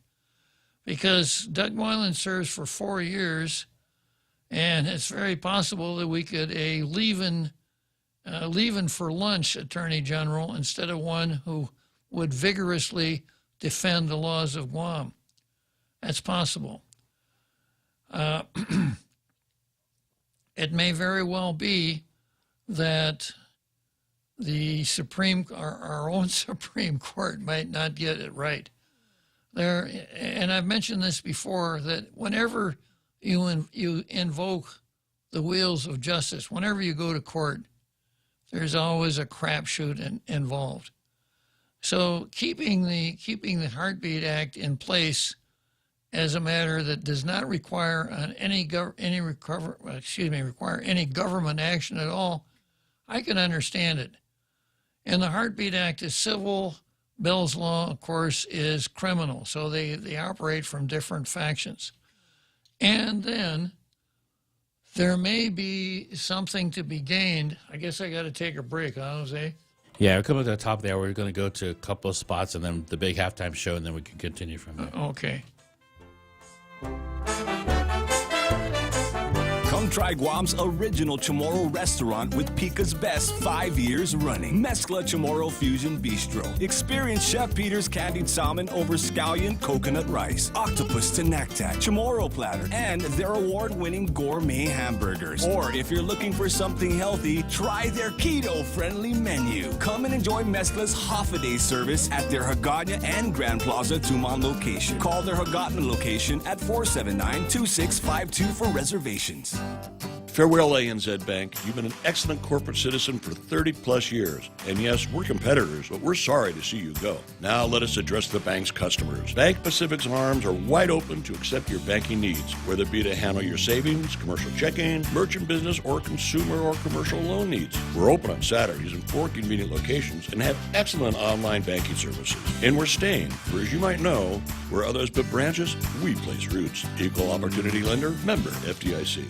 because Doug Moylan serves for 4 years, and it's very possible that we could leave-in for lunch attorney general instead of one who would vigorously defend the laws of Guam. That's possible. It may very well be that our own Supreme Court might not get it right. And I've mentioned this before, that whenever you invoke the wheels of justice, whenever you go to court, there's always a crapshoot involved. So keeping the Heartbeat Act in place as a matter that does not require any government action at all, I can understand it. And the Heartbeat Act is civil. Bell's Law, of course, is criminal. So they operate from different factions. And then there may be something to be gained. I guess I got to take a break, huh, Jose? Yeah, we're coming to the top there. We're going to go to a couple of spots and then the big halftime show, and then we can continue from there. Okay. Come try Guam's original Chamorro restaurant with Pica's best 5 years running. Mezcla Chamorro Fusion Bistro. Experience Chef Peter's candied salmon over scallion coconut rice, octopus to naktak, Chamorro platter, and their award-winning gourmet hamburgers. Or if you're looking for something healthy, try their keto-friendly menu. Come and enjoy Mezcla's half-a-day service at their Hagåtña and Grand Plaza Tumon location. Call their Hagåtña location at 479-2652 for reservations. Farewell, ANZ Bank. You've been an excellent corporate citizen for 30-plus years. And yes, we're competitors, but we're sorry to see you go. Now let us address the bank's customers. Bank Pacific's arms are wide open to accept your banking needs, whether it be to handle your savings, commercial checking, merchant business, or consumer or commercial loan needs. We're open on Saturdays in 4 convenient locations and have excellent online banking services. And we're staying, for as you might know, where others put branches, we place roots. Equal Opportunity Lender, member FDIC.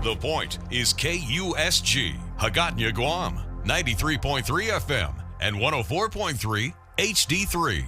The Point is KUSG, Hagåtña, Guam, 93.3 FM and 104.3 HD3.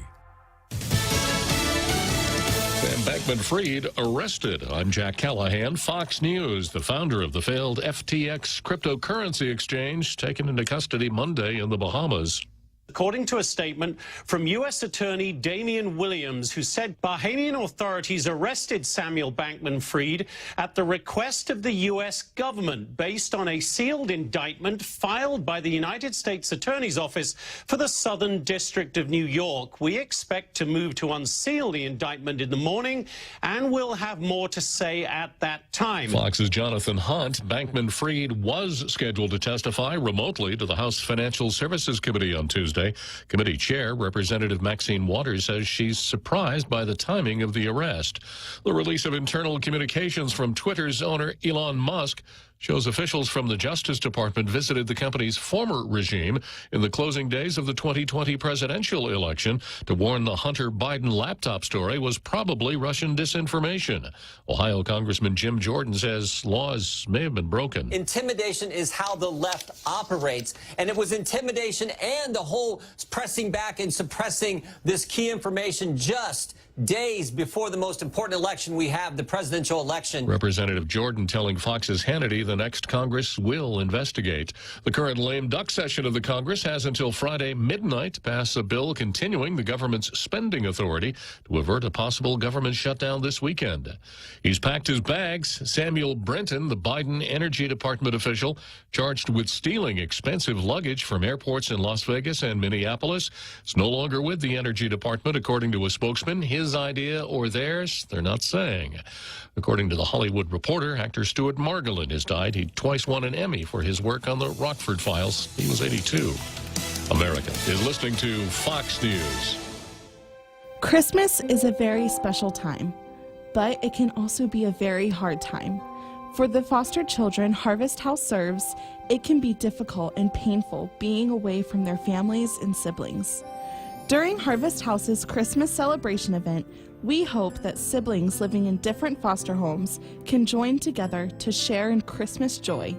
Sam Bankman-Fried arrested. I'm Jack Callahan. Fox News, the founder of the failed FTX cryptocurrency exchange, taken into custody Monday in the Bahamas. According to a statement from U.S. Attorney Damian Williams, who said Bahamian authorities arrested Samuel Bankman-Fried at the request of the U.S. government based on a sealed indictment filed by the United States Attorney's Office for the Southern District of New York. We expect to move to unseal the indictment in the morning, and we'll have more to say at that time. Fox's Jonathan Hunt. Bankman-Fried was scheduled to testify remotely to the House Financial Services Committee on Tuesday. Committee Chair Representative Maxine Waters says she's surprised by the timing of the arrest. The release of internal communications from Twitter's owner Elon Musk shows officials from the Justice Department visited the company's former regime in the closing days of the 2020 presidential election to warn the Hunter Biden laptop story was probably Russian disinformation. Ohio Congressman Jim Jordan says laws may have been broken. Intimidation is how the left operates, and it was intimidation and the whole pressing back and suppressing this key information just days before the most important election we have, the presidential election. Representative Jordan telling Fox's Hannity the next Congress will investigate. The current lame duck session of the Congress has until Friday midnight to pass a bill continuing the government's spending authority to avert a possible government shutdown this weekend. He's packed his bags. Samuel Brenton, the Biden Energy Department official, charged with stealing expensive luggage from airports in Las Vegas and Minneapolis, is no longer with the Energy Department, according to a spokesman. His idea or theirs, they're not saying. According to The Hollywood Reporter, actor Stuart Margolin has died. He twice won an Emmy for his work on the Rockford Files. He was 82. America is listening to Fox News. Christmas is a very special time, but it can also be a very hard time. For the foster children Harvest House serves, it can be difficult and painful being away from their families and siblings. During Harvest House's Christmas celebration event, we hope that siblings living in different foster homes can join together to share in Christmas joy.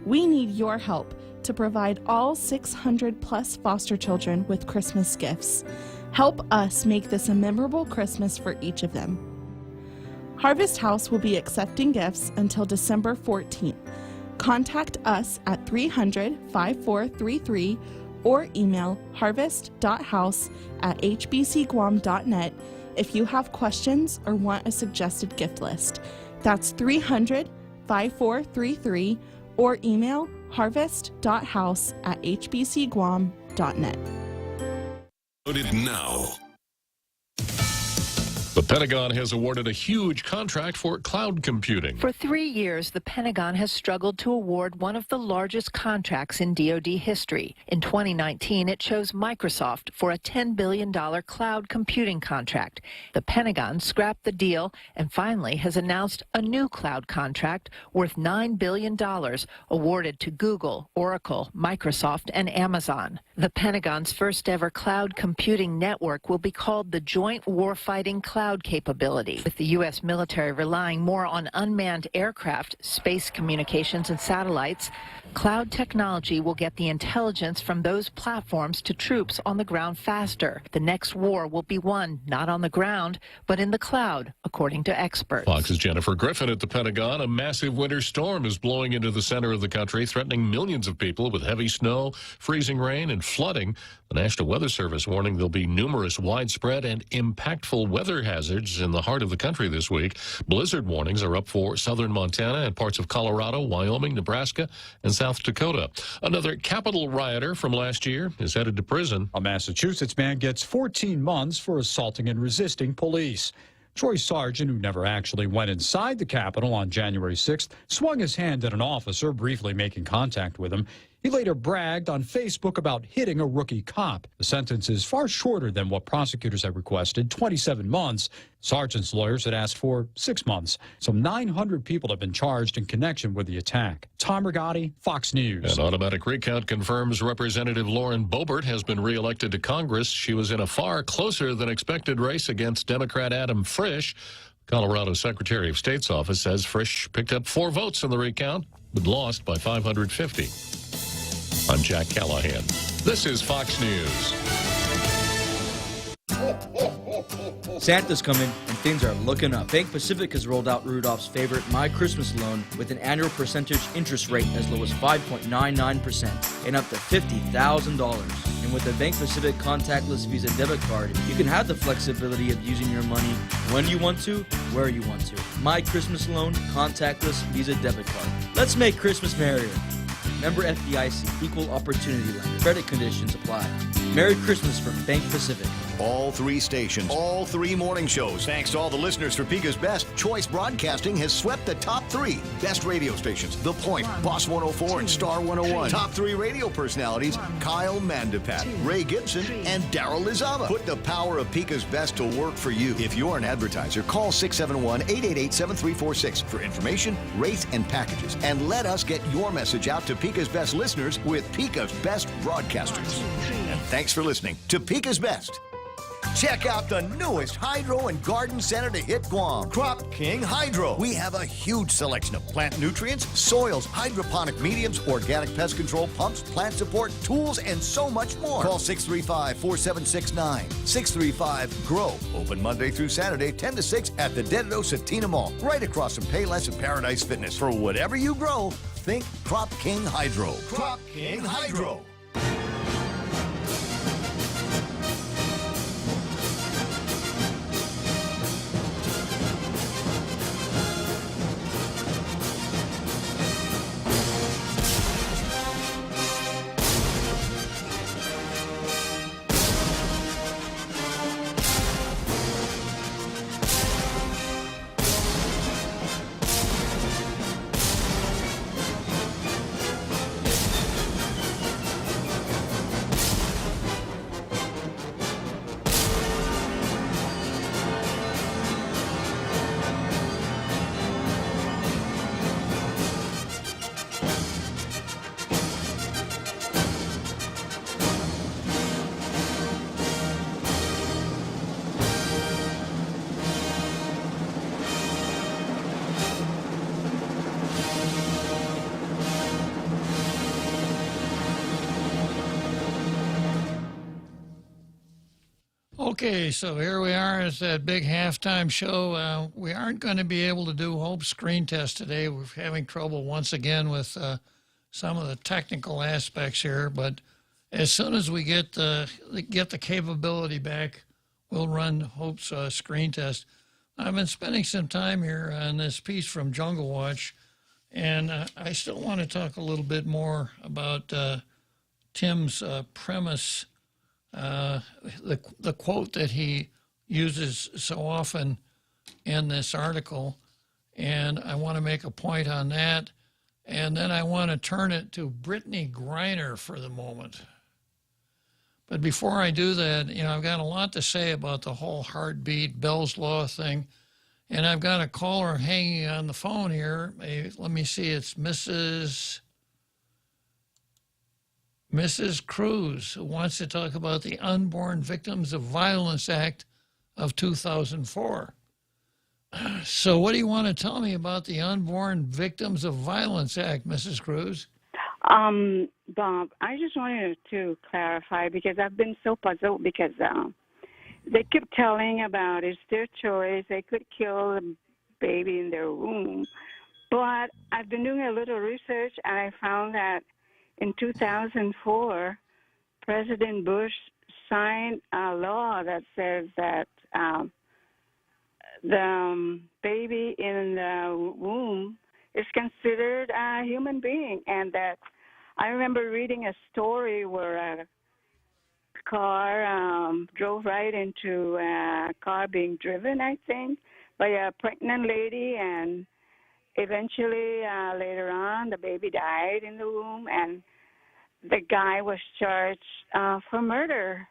We need your help to provide all 600 plus foster children with Christmas gifts. Help us make this a memorable Christmas for each of them. Harvest House will be accepting gifts until December 14th. Contact us at 300-5433 or email harvest.house@hbcguam.net if you have questions or want a suggested gift list. That's 300-5433 or email harvest.house@hbcguam.net. Loaded now. The Pentagon has awarded a huge contract for cloud computing. For 3 years, the Pentagon has struggled to award one of the largest contracts in DoD history. In 2019, it chose Microsoft for a $10 billion cloud computing contract. The Pentagon scrapped the deal and finally has announced a new cloud contract worth $9 billion awarded to Google, Oracle, Microsoft, and Amazon. The Pentagon's first ever cloud computing network will be called the Joint Warfighting Cloud Capability, with the U.S. military relying more on unmanned aircraft, space communications, and satellites. Cloud technology will get the intelligence from those platforms to troops on the ground faster. The next war will be won not on the ground, but in the cloud, according to experts. Fox's Jennifer Griffin at the Pentagon. A massive winter storm is blowing into the center of the country, threatening millions of people with heavy snow, freezing rain, and flooding. The National Weather Service warning there'll be numerous widespread and impactful weather hazards in the heart of the country this week. Blizzard warnings are up for southern Montana and parts of Colorado, Wyoming, Nebraska, and South Dakota. Another Capitol rioter from last year is headed to prison. A Massachusetts man gets 14 months for assaulting and resisting police. Troy Sargent, who never actually went inside the Capitol on January 6th, swung his hand at an officer, briefly making contact with him. He later bragged on Facebook about hitting a rookie cop. The sentence is far shorter than what prosecutors had requested, 27 months. Sargent's lawyers had asked for 6 months. Some 900 people have been charged in connection with the attack. Tom Rigotti, Fox News. An automatic recount confirms Representative Lauren Boebert has been reelected to Congress. She was in a far closer than expected race against Democrat Adam Frisch. Colorado Secretary of State's office says Frisch picked up 4 votes in the recount, but lost by 550. I'm Jack Callahan. This is Fox News. Santa's coming and things are looking up. Bank Pacific has rolled out Rudolph's favorite My Christmas loan with an annual percentage interest rate as low as 5.99% and up to $50,000. And with the Bank Pacific contactless Visa debit card, you can have the flexibility of using your money when you want to, where you want to. My Christmas loan, contactless Visa debit card. Let's make Christmas merrier. Member FDIC, equal opportunity lender. Credit conditions apply. Merry Christmas from Bank Pacific. All 3 stations, all 3 morning shows. Thanks to all the listeners for Pika's Best, Choice Broadcasting has swept the top 3 best radio stations. The Point, Boss 104, and Star 101. Top 3 radio personalities, Kyle Mandapat, Ray Gibson, and Daryl Lizava. Put the power of Pika's Best to work for you. If you're an advertiser, call 671-888-7346 for information, rates, and packages. And let us get your message out to Pika's Best listeners with Pika's Best Broadcasters. And thanks for listening to Pika's Best. Check out the newest hydro and garden center to hit Guam, Crop King Hydro. We have a huge selection of plant nutrients, soils, hydroponic mediums, organic pest control pumps, plant support, tools, and so much more. Call 635-4769. 635-GROW. Open Monday through Saturday, 10 to 6 at the Dededo Satina Mall, right across from Payless and Paradise Fitness. For whatever you grow, think Crop King Hydro. Crop King Hydro. Okay, so here we are. It's that big halftime show. We aren't going to be able to do Hope's screen test today. We're having trouble once again with some of the technical aspects here. But as soon as we get the capability back, we'll run Hope's screen test. I've been spending some time here on this piece from Jungle Watch, and I still want to talk a little bit more about Tim's premise. The quote that he uses so often in this article, and I want to make a point on that. And then I want to turn it to Brittany Griner for the moment. But before I do that, I've got a lot to say about the whole heartbeat, Bell's Law thing. And I've got a caller hanging on the phone here. Let me see, it's Mrs. Cruz, who wants to talk about the Unborn Victims of Violence Act of 2004. So what do you want to tell me about the Unborn Victims of Violence Act, Mrs. Cruz? Bob, I just wanted to clarify because I've been so puzzled because they keep telling about it's their choice. They could kill the baby in their womb. But I've been doing a little research and I found that in 2004, President Bush signed a law that says that the baby in the womb is considered a human being, and that I remember reading a story where a car drove right into a car being driven, I think, by a pregnant lady, and eventually later on the baby died in the womb, and the guy was charged for murder.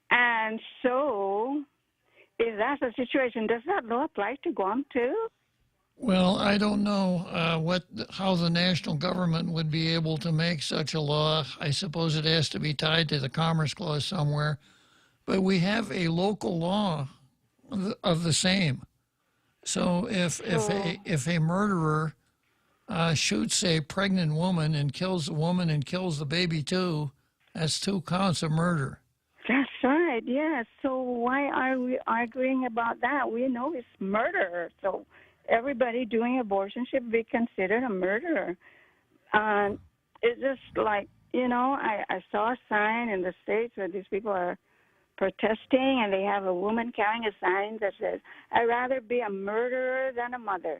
And so if that's the situation, does that law apply to Guam too? Well, I don't know how the national government would be able to make such a law. I suppose it has to be tied to the Commerce Clause somewhere. But we have a local law of the same. So if a murderer shoots a pregnant woman and kills the woman and kills the baby too, that's 2 counts of murder. That's right, yes. So why are we arguing about that? We know it's murder. So everybody doing abortion should be considered a murderer. It's just like, I saw a sign in the States where these people are protesting, and they have a woman carrying a sign that says, I'd rather be a murderer than a mother.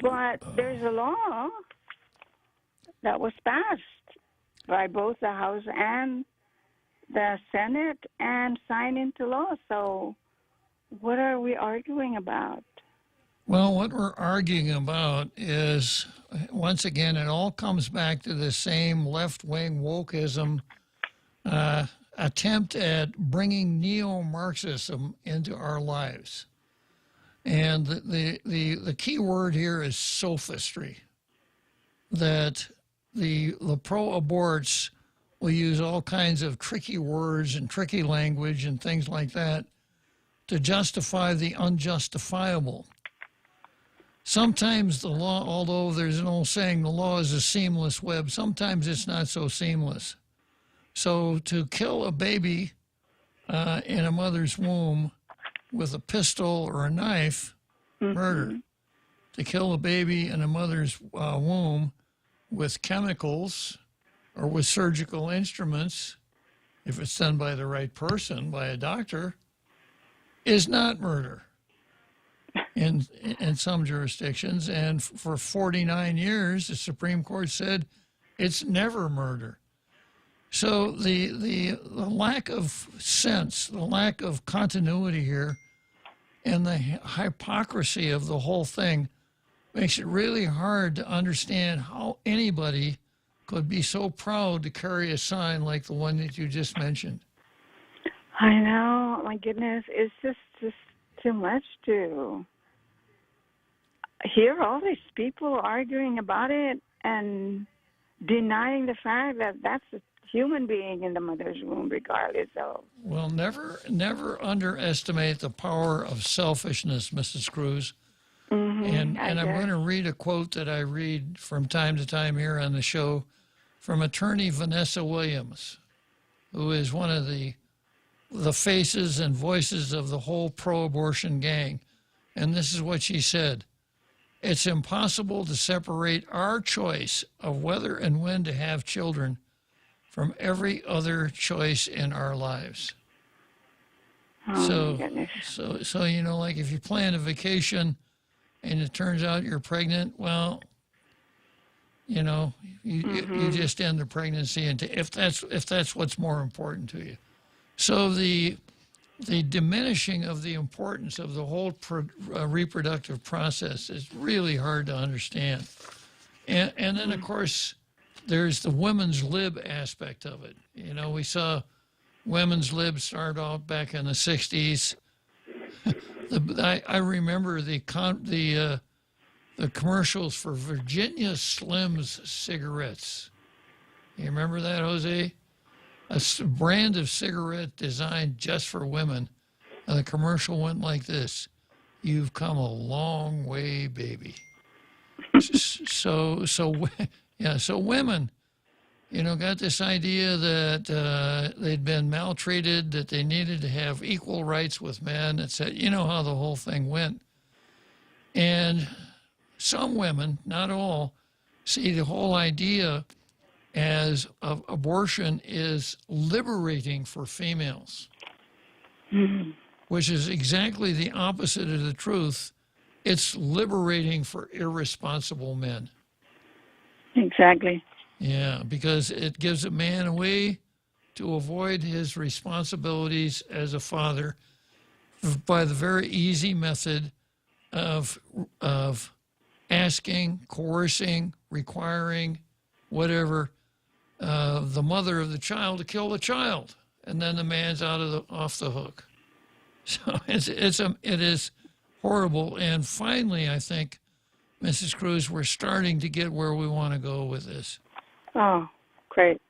But there's a law that was passed by both the House and the Senate and signed into law. So what are we arguing about? Well, what we're arguing about is, once again, it all comes back to the same left-wing wokeism attempt at bringing neo-Marxism into our lives. And the key word here is sophistry, that the pro-aborts will use all kinds of tricky words and tricky language and things like that to justify the unjustifiable. Sometimes the law, although there's an old saying, the law is a seamless web, sometimes it's not so seamless. So to kill a baby in a mother's womb with a pistol or a knife, murder. To kill a baby in a mother's womb with chemicals or with surgical instruments, if it's done by the right person, by a doctor, is not murder in some jurisdictions. And for 49 years, the Supreme Court said it's never murder. So the lack of sense, the lack of continuity here, and the hypocrisy of the whole thing makes it really hard to understand how anybody could be so proud to carry a sign like the one that you just mentioned. I know, my goodness, it's just too much to hear all these people arguing about it and denying the fact that that's a human being in the mother's womb, regardless of. Well, never underestimate the power of selfishness, Mrs. Cruz. And I'm going to read a quote that I read from time to time here on the show from attorney Vanessa Williams, who is one of the faces and voices of the whole pro-abortion gang. And this is what she said: "It's impossible to separate our choice of whether and when to have children from every other choice in our lives." So like if you plan a vacation and it turns out you're pregnant, well, you just end the pregnancy, and if that's what's more important to you. So the diminishing of the importance of the whole reproductive process is really hard to understand. And then, of course, there's the women's lib aspect of it. You know, we saw women's lib start off back in the 60s. I remember the commercials for Virginia Slims cigarettes. You remember that, Jose? A brand of cigarette designed just for women. And the commercial went like this: "You've come a long way, baby." So women, you know, got this idea that they'd been maltreated, that they needed to have equal rights with men. It's you know how the whole thing went. And some women, not all, see the whole idea as abortion is liberating for females, which is exactly the opposite of the truth. It's liberating for irresponsible men. Exactly. Yeah, because it gives a man a way to avoid his responsibilities as a father by the very easy method of asking, coercing, requiring, whatever, the mother of the child to kill the child, and then the man's off the hook. So it is horrible. And finally, I think, Mrs. Cruz, we're starting to get where we want to go with this. Oh, great.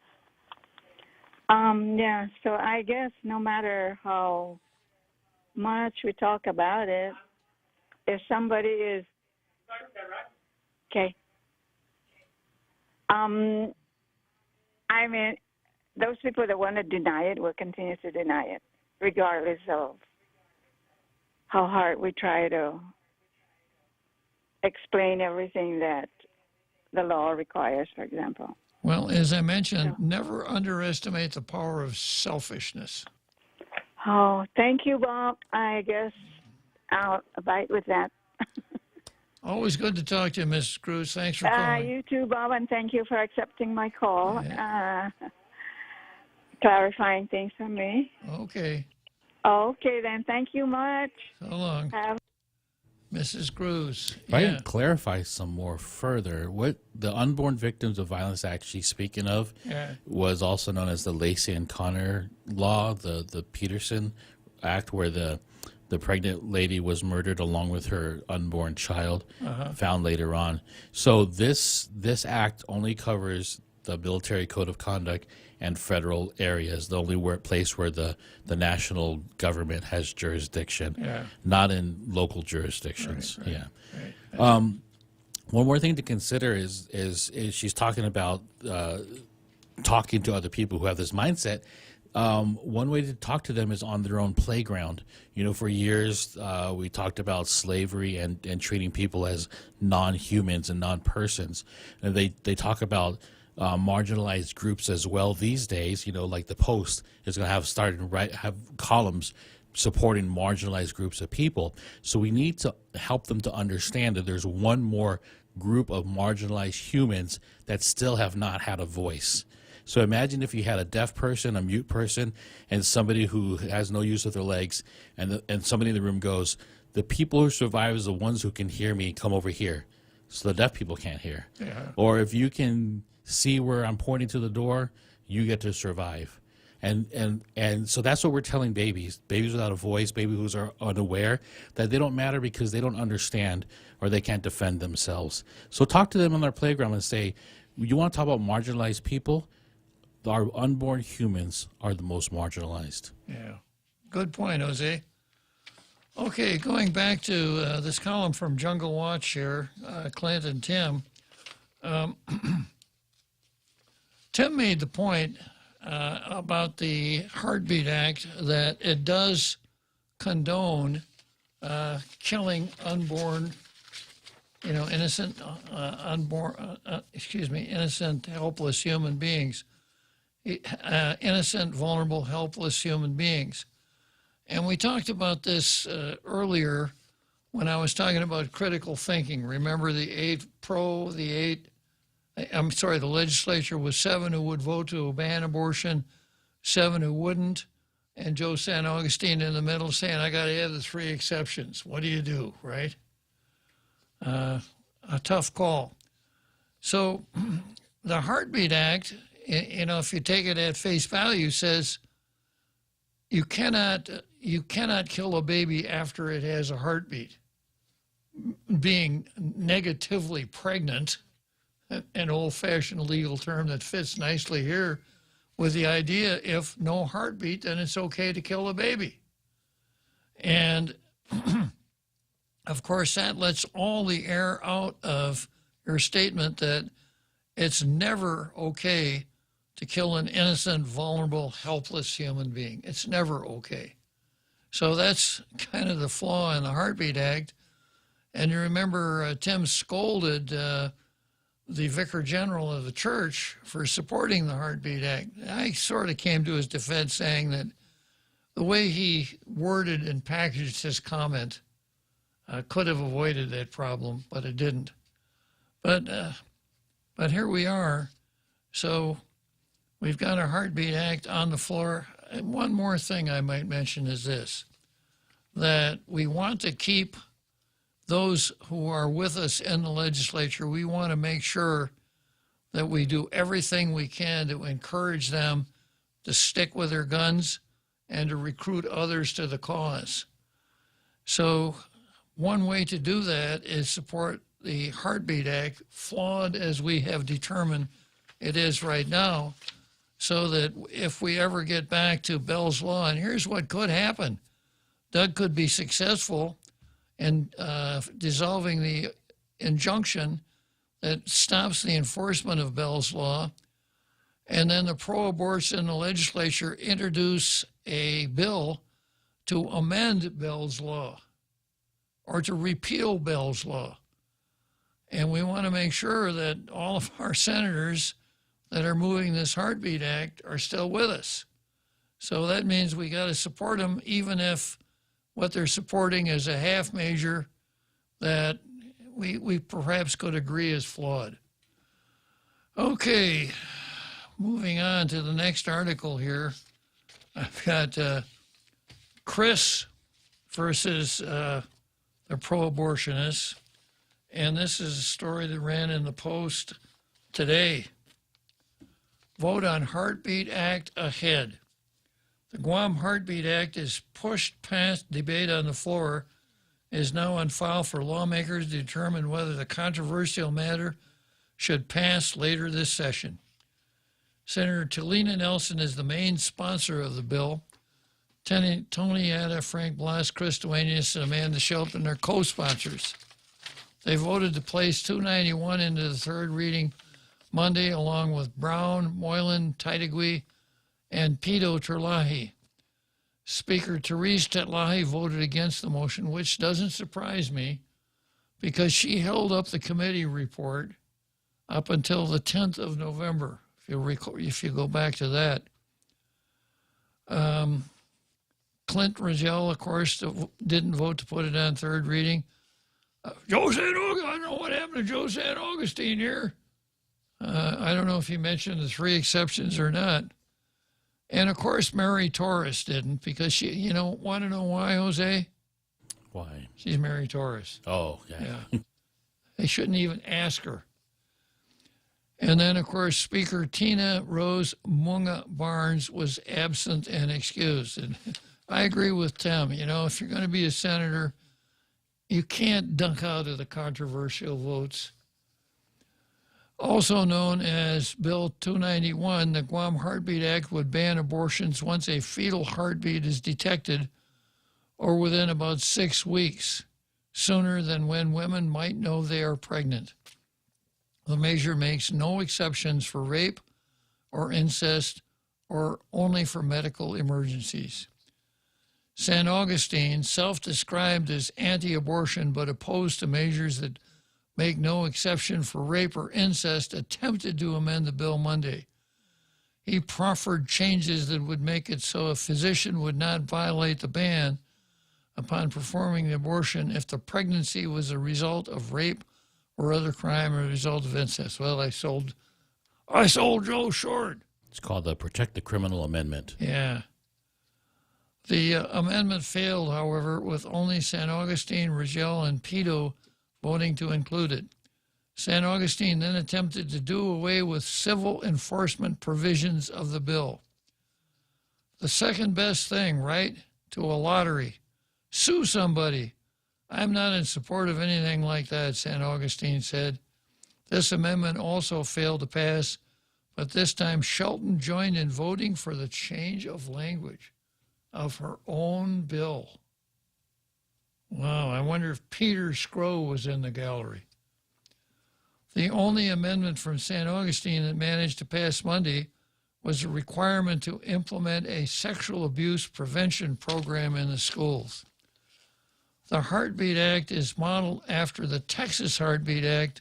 Yeah, so I guess no matter how much we talk about it, if somebody is okay. I mean, those people that want to deny it will continue to deny it, regardless of how hard we try to explain everything that the law requires, for example. Well, as I mentioned, never underestimate the power of selfishness. Oh, thank you, Bob. I guess I'll abide with that. Always good to talk to you, Mrs. Cruz. Thanks for calling. You too, Bob, and thank you for accepting my call, clarifying things for me. Okay. Okay, then. Thank you much. So long. Mrs. Cruz. If I can clarify some more further, what the Unborn Victims of Violence Act she's speaking of was also known as the Lacey and Connor Law, the Peterson Act, where the pregnant lady was murdered along with her unborn child, found later on. So this act only covers the military code of conduct and federal areas, the only place where the national government has jurisdiction, not in local jurisdictions. One more thing to consider is she's talking about talking to other people who have this mindset. One way to talk to them is on their own playground. You know, for years we talked about slavery and treating people as non-humans and non-persons. And they talk about marginalized groups as well these days. You know, like the Post is going to have columns supporting marginalized groups of people. So we need to help them to understand that there's one more group of marginalized humans that still have not had a voice. So imagine if you had a deaf person, a mute person, and somebody who has no use of their legs, and somebody in the room goes, "The people who survive is the ones who can hear me, come over here." So the deaf people can't hear. Or if you can see where I'm pointing to the door, you get to survive. And so that's what we're telling babies without a voice, babies who are unaware, that they don't matter because they don't understand or they can't defend themselves. So talk to them on their playground and say, you want to talk about marginalized people? Our unborn humans are the most marginalized. Yeah. Good point, Jose. Okay, going back to this column from Jungle Watch here, Clint and Tim. Tim made the point about the Heartbeat Act that it does condone killing unborn, innocent, innocent, helpless human beings. Innocent, vulnerable, helpless human beings. And we talked about this earlier when I was talking about critical thinking. Remember the legislature was 7 who would vote to ban abortion, 7 who wouldn't. and Joe San Augustine in the middle saying, I got to have the 3 exceptions. What do you do, right? A tough call. So the Heartbeat Act, you know, if you take it at face value, says you cannot kill a baby after it has a heartbeat. Being negatively pregnant, an old-fashioned legal term that fits nicely here, with the idea if no heartbeat, then it's okay to kill a baby. And of course, that lets all the air out of your statement that it's never okay to kill an innocent, vulnerable, helpless human being. It's never okay. So that's kind of the flaw in the Heartbeat Act. And you remember Tim scolded the Vicar General of the church for supporting the Heartbeat Act. I sort of came to his defense saying that the way he worded and packaged his comment could have avoided that problem, but it didn't. But here we are. So we've got a Heartbeat Act on the floor. And one more thing I might mention is this, that we want to keep those who are with us in the legislature, we want to make sure that we do everything we can to encourage them to stick with their guns and to recruit others to the cause. So one way to do that is support the Heartbeat Act, flawed as we have determined it is right now, so that if we ever get back to Bell's Law, and here's what could happen. Doug could be successful in dissolving the injunction that stops the enforcement of Bell's Law, and then the pro-abortion in the legislature introduce a bill to amend Bell's Law or to repeal Bell's Law. And we want to make sure that all of our senators that are moving this Heartbeat Act are still with us. So that means we got to support them, even if what they're supporting is a half measure that we perhaps could agree is flawed. Okay, moving on to the next article here. I've got Chris versus the pro-abortionists. And this is a story that ran in the Post today. Vote on Heartbeat Act ahead. The Guam Heartbeat Act is pushed past debate on the floor, is now on file for lawmakers to determine whether the controversial matter should pass later this session. Senator Talina Nelson is the main sponsor of the bill. Tony Atta, Frank Blas, Chris Duenas, and Amanda Shelton are co-sponsors. They voted to place 291 into the third reading Monday, along with Brown, Moylan, Taitigui, and Pito Terlahi. Speaker Therese Tetlahi voted against the motion, which doesn't surprise me because she held up the committee report up until the 10th of November, if you go back to that. Clint Rangel, of course, didn't vote to put it on third reading. Joe San Augustine, I don't know what happened to Joe San Augustine here. I don't know if he mentioned the 3 exceptions or not. And, of course, Mary Torres didn't because she, you know, want to know why, Jose? Why? She's Mary Torres. Oh, yeah. They shouldn't even ask her. And then, of course, Speaker Tina Rose Munga Barnes was absent and excused. And I agree with Tim. You know, if you're going to be a senator, you can't dunk out of the controversial votes. Also known as Bill 291, the Guam Heartbeat Act would ban abortions once a fetal heartbeat is detected or within about 6 weeks, sooner than when women might know they are pregnant. The measure makes no exceptions for rape or incest or only for medical emergencies. San Augustine, self-described as anti-abortion but opposed to measures that make no exception for rape or incest, attempted to amend the bill Monday. He proffered changes that would make it so a physician would not violate the ban upon performing the abortion if the pregnancy was a result of rape or other crime or a result of incest. Well, I sold Joe short. It's called the Protect the Criminal Amendment. Yeah. The amendment failed, however, with only San Augustine, Rigel, and Pito voting to include it. San Augustine then attempted to do away with civil enforcement provisions of the bill. The second best thing, right, to a lottery. Sue somebody. I'm not in support of anything like that, San Augustine said. This amendment also failed to pass, but this time Shelton joined in voting for the change of language of her own bill. Wow, I wonder if Peter Scrow was in the gallery. The only amendment from San Augustine that managed to pass Monday was a requirement to implement a sexual abuse prevention program in the schools. The Heartbeat Act is modeled after the Texas Heartbeat Act,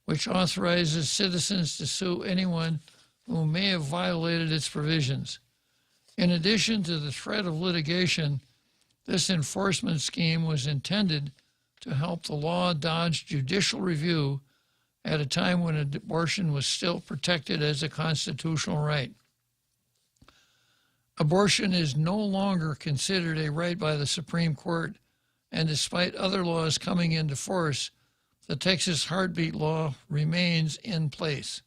which authorizes citizens to sue anyone who may have violated its provisions. In addition to the threat of litigation, this enforcement scheme was intended to help the law dodge judicial review at a time when abortion was still protected as a constitutional right. Abortion is no longer considered a right by the Supreme Court, and despite other laws coming into force, the Texas Heartbeat Law remains in place.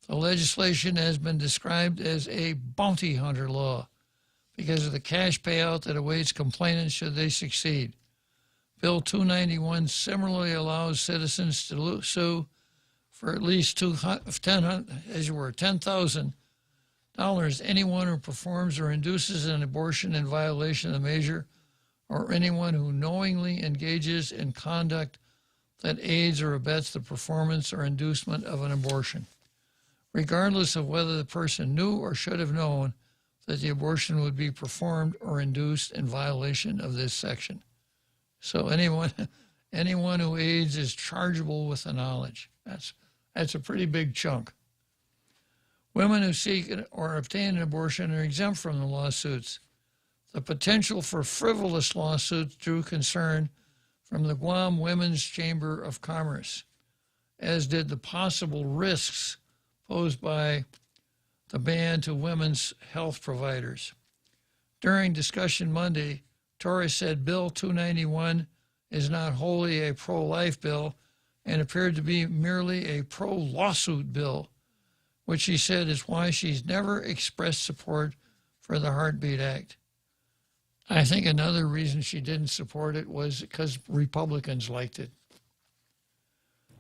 The legislation has been described as a bounty hunter law because of the cash payout that awaits complainants should they succeed. Bill 291 similarly allows citizens to sue for at least $10,000 anyone who performs or induces an abortion in violation of the measure, or anyone who knowingly engages in conduct that aids or abets the performance or inducement of an abortion, regardless of whether the person knew or should have known that the abortion would be performed or induced in violation of this section. So anyone who aids is chargeable with the knowledge. That's a pretty big chunk. Women who seek or obtain an abortion are exempt from the lawsuits. The potential for frivolous lawsuits drew concern from the Guam Women's Chamber of Commerce, as did the possible risks posed by the ban to women's health providers. During discussion Monday, Torres said Bill 291 is not wholly a pro-life bill and appeared to be merely a pro-lawsuit bill, which she said is why she's never expressed support for the Heartbeat Act. I think another reason she didn't support it was because Republicans liked it.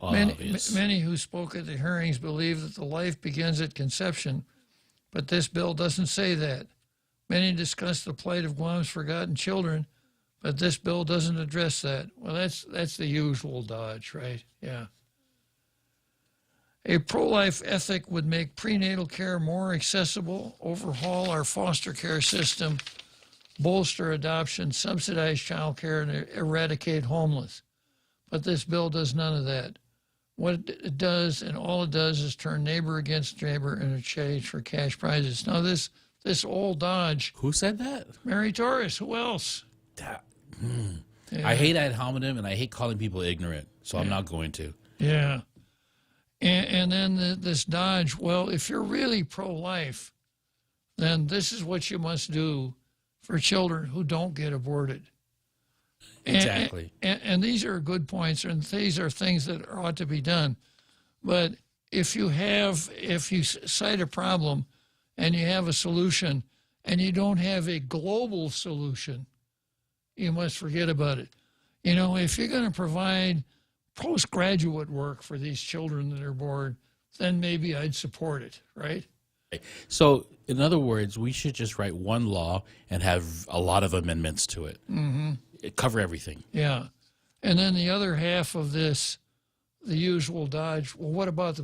Many who spoke at the hearings believe that the life begins at conception, but this bill doesn't say that. Many discuss the plight of Guam's forgotten children, but this bill doesn't address that. Well, that's the usual dodge, right? Yeah. A pro-life ethic would make prenatal care more accessible, overhaul our foster care system, bolster adoption, subsidize child care, and eradicate homeless. But this bill does none of that. What it does, and all it does, is turn neighbor against neighbor in exchange for cash prizes. Now, this old dodge. Who said that? Mary Torres. Who else? Yeah. Yeah. I hate ad hominem, and I hate calling people ignorant, so I'm not going to. Yeah. And then this dodge, well, if you're really pro-life, then this is what you must do for children who don't get aborted. Exactly. And these are good points, and these are things that ought to be done. But if you cite a problem and you have a solution and you don't have a global solution, you must forget about it. You know, if you're going to provide postgraduate work for these children that are born, then maybe I'd support it, right? So, in other words, we should just write one law and have a lot of amendments to it. Mm-hmm. Cover everything. Yeah. And then the other half of this, the usual dodge, well, what about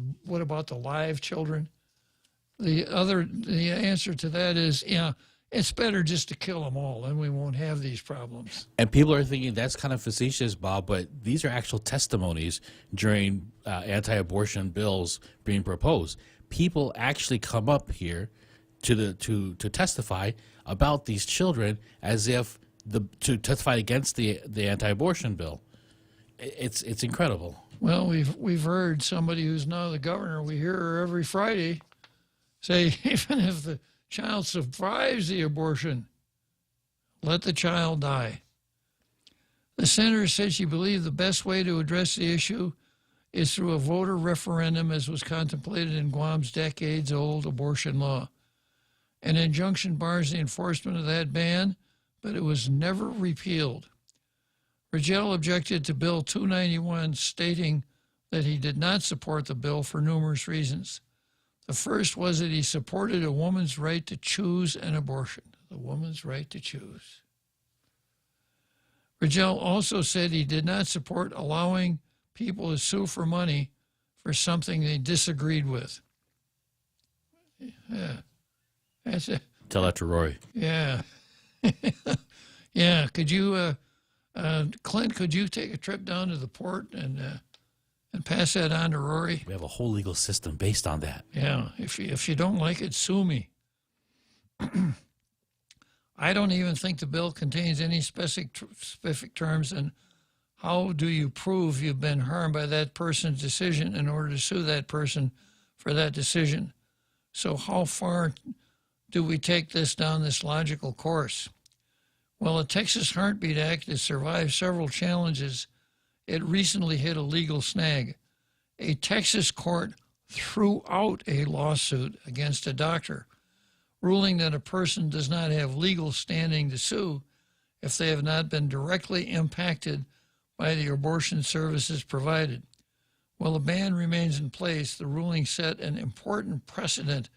the live children? The answer to that is, yeah, it's better just to kill them all, and we won't have these problems. And people are thinking that's kind of facetious, Bob, but these are actual testimonies during anti-abortion bills being proposed. People actually come up here to testify about these children as if to testify against the anti-abortion bill. It's incredible. Well, we've heard somebody who's now the governor. We hear her every Friday say even if the child survives the abortion, let the child die. The senator said she believed the best way to address the issue is through a voter referendum, as was contemplated in Guam's decades-old abortion law. An injunction bars the enforcement of that ban, but it was never repealed. Rigel objected to Bill 291, stating that he did not support the bill for numerous reasons. The first was that he supported a woman's right to choose an abortion, the woman's right to choose. Rigel also said he did not support allowing people to sue for money for something they disagreed with. Yeah, that's it. Tell that to Rory. Yeah. Yeah, could you, Clint, could you take a trip down to the port and pass that on to Rory? We have a whole legal system based on that. Yeah, if you don't like it, sue me. I don't even think the bill contains any specific terms, and how do you prove you've been harmed by that person's decision in order to sue that person for that decision? So how far do we take this down this logical course? Well, the Texas Heartbeat Act has survived several challenges. It recently hit a legal snag. A Texas court threw out a lawsuit against a doctor, ruling that a person does not have legal standing to sue if they have not been directly impacted by the abortion services provided. While the ban remains in place, the ruling set an important precedent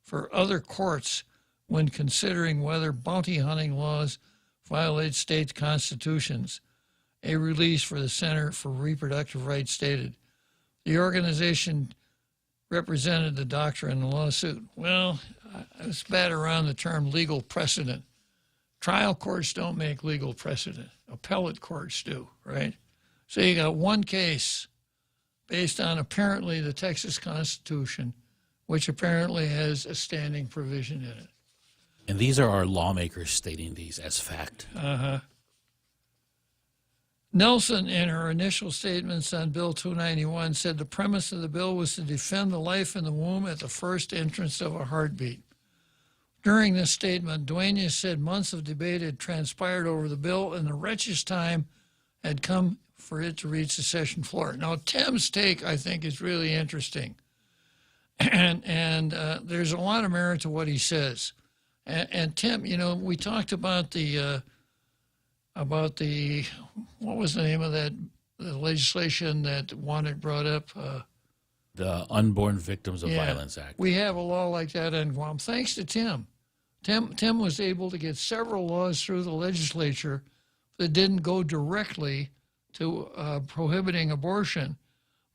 for other courts when considering whether bounty hunting laws violate state constitutions. A release for the Center for Reproductive Rights stated. The organization represented the doctor in the lawsuit. Well, let's bat around the term legal precedent. Trial courts don't make legal precedent. Appellate courts do, right? So you got one case based on apparently the Texas Constitution, which apparently has a standing provision in it. And these are our lawmakers stating these as fact. Uh-huh. Nelson, in her initial statements on Bill 291, said the premise of the bill was to defend the life in the womb at the first entrance of a heartbeat. During this statement, Duenas said months of debate had transpired over the bill, and the wretched time had come for it to reach the session floor. Now, Tim's take, I think, is really interesting. And there's a lot of merit to what he says. And Tim, you know, we talked about the what was the name of the legislation that Wanted brought up? The Unborn Victims of Violence Act. We have a law like that in Guam, thanks to Tim. Tim was able to get several laws through the legislature that didn't go directly to prohibiting abortion,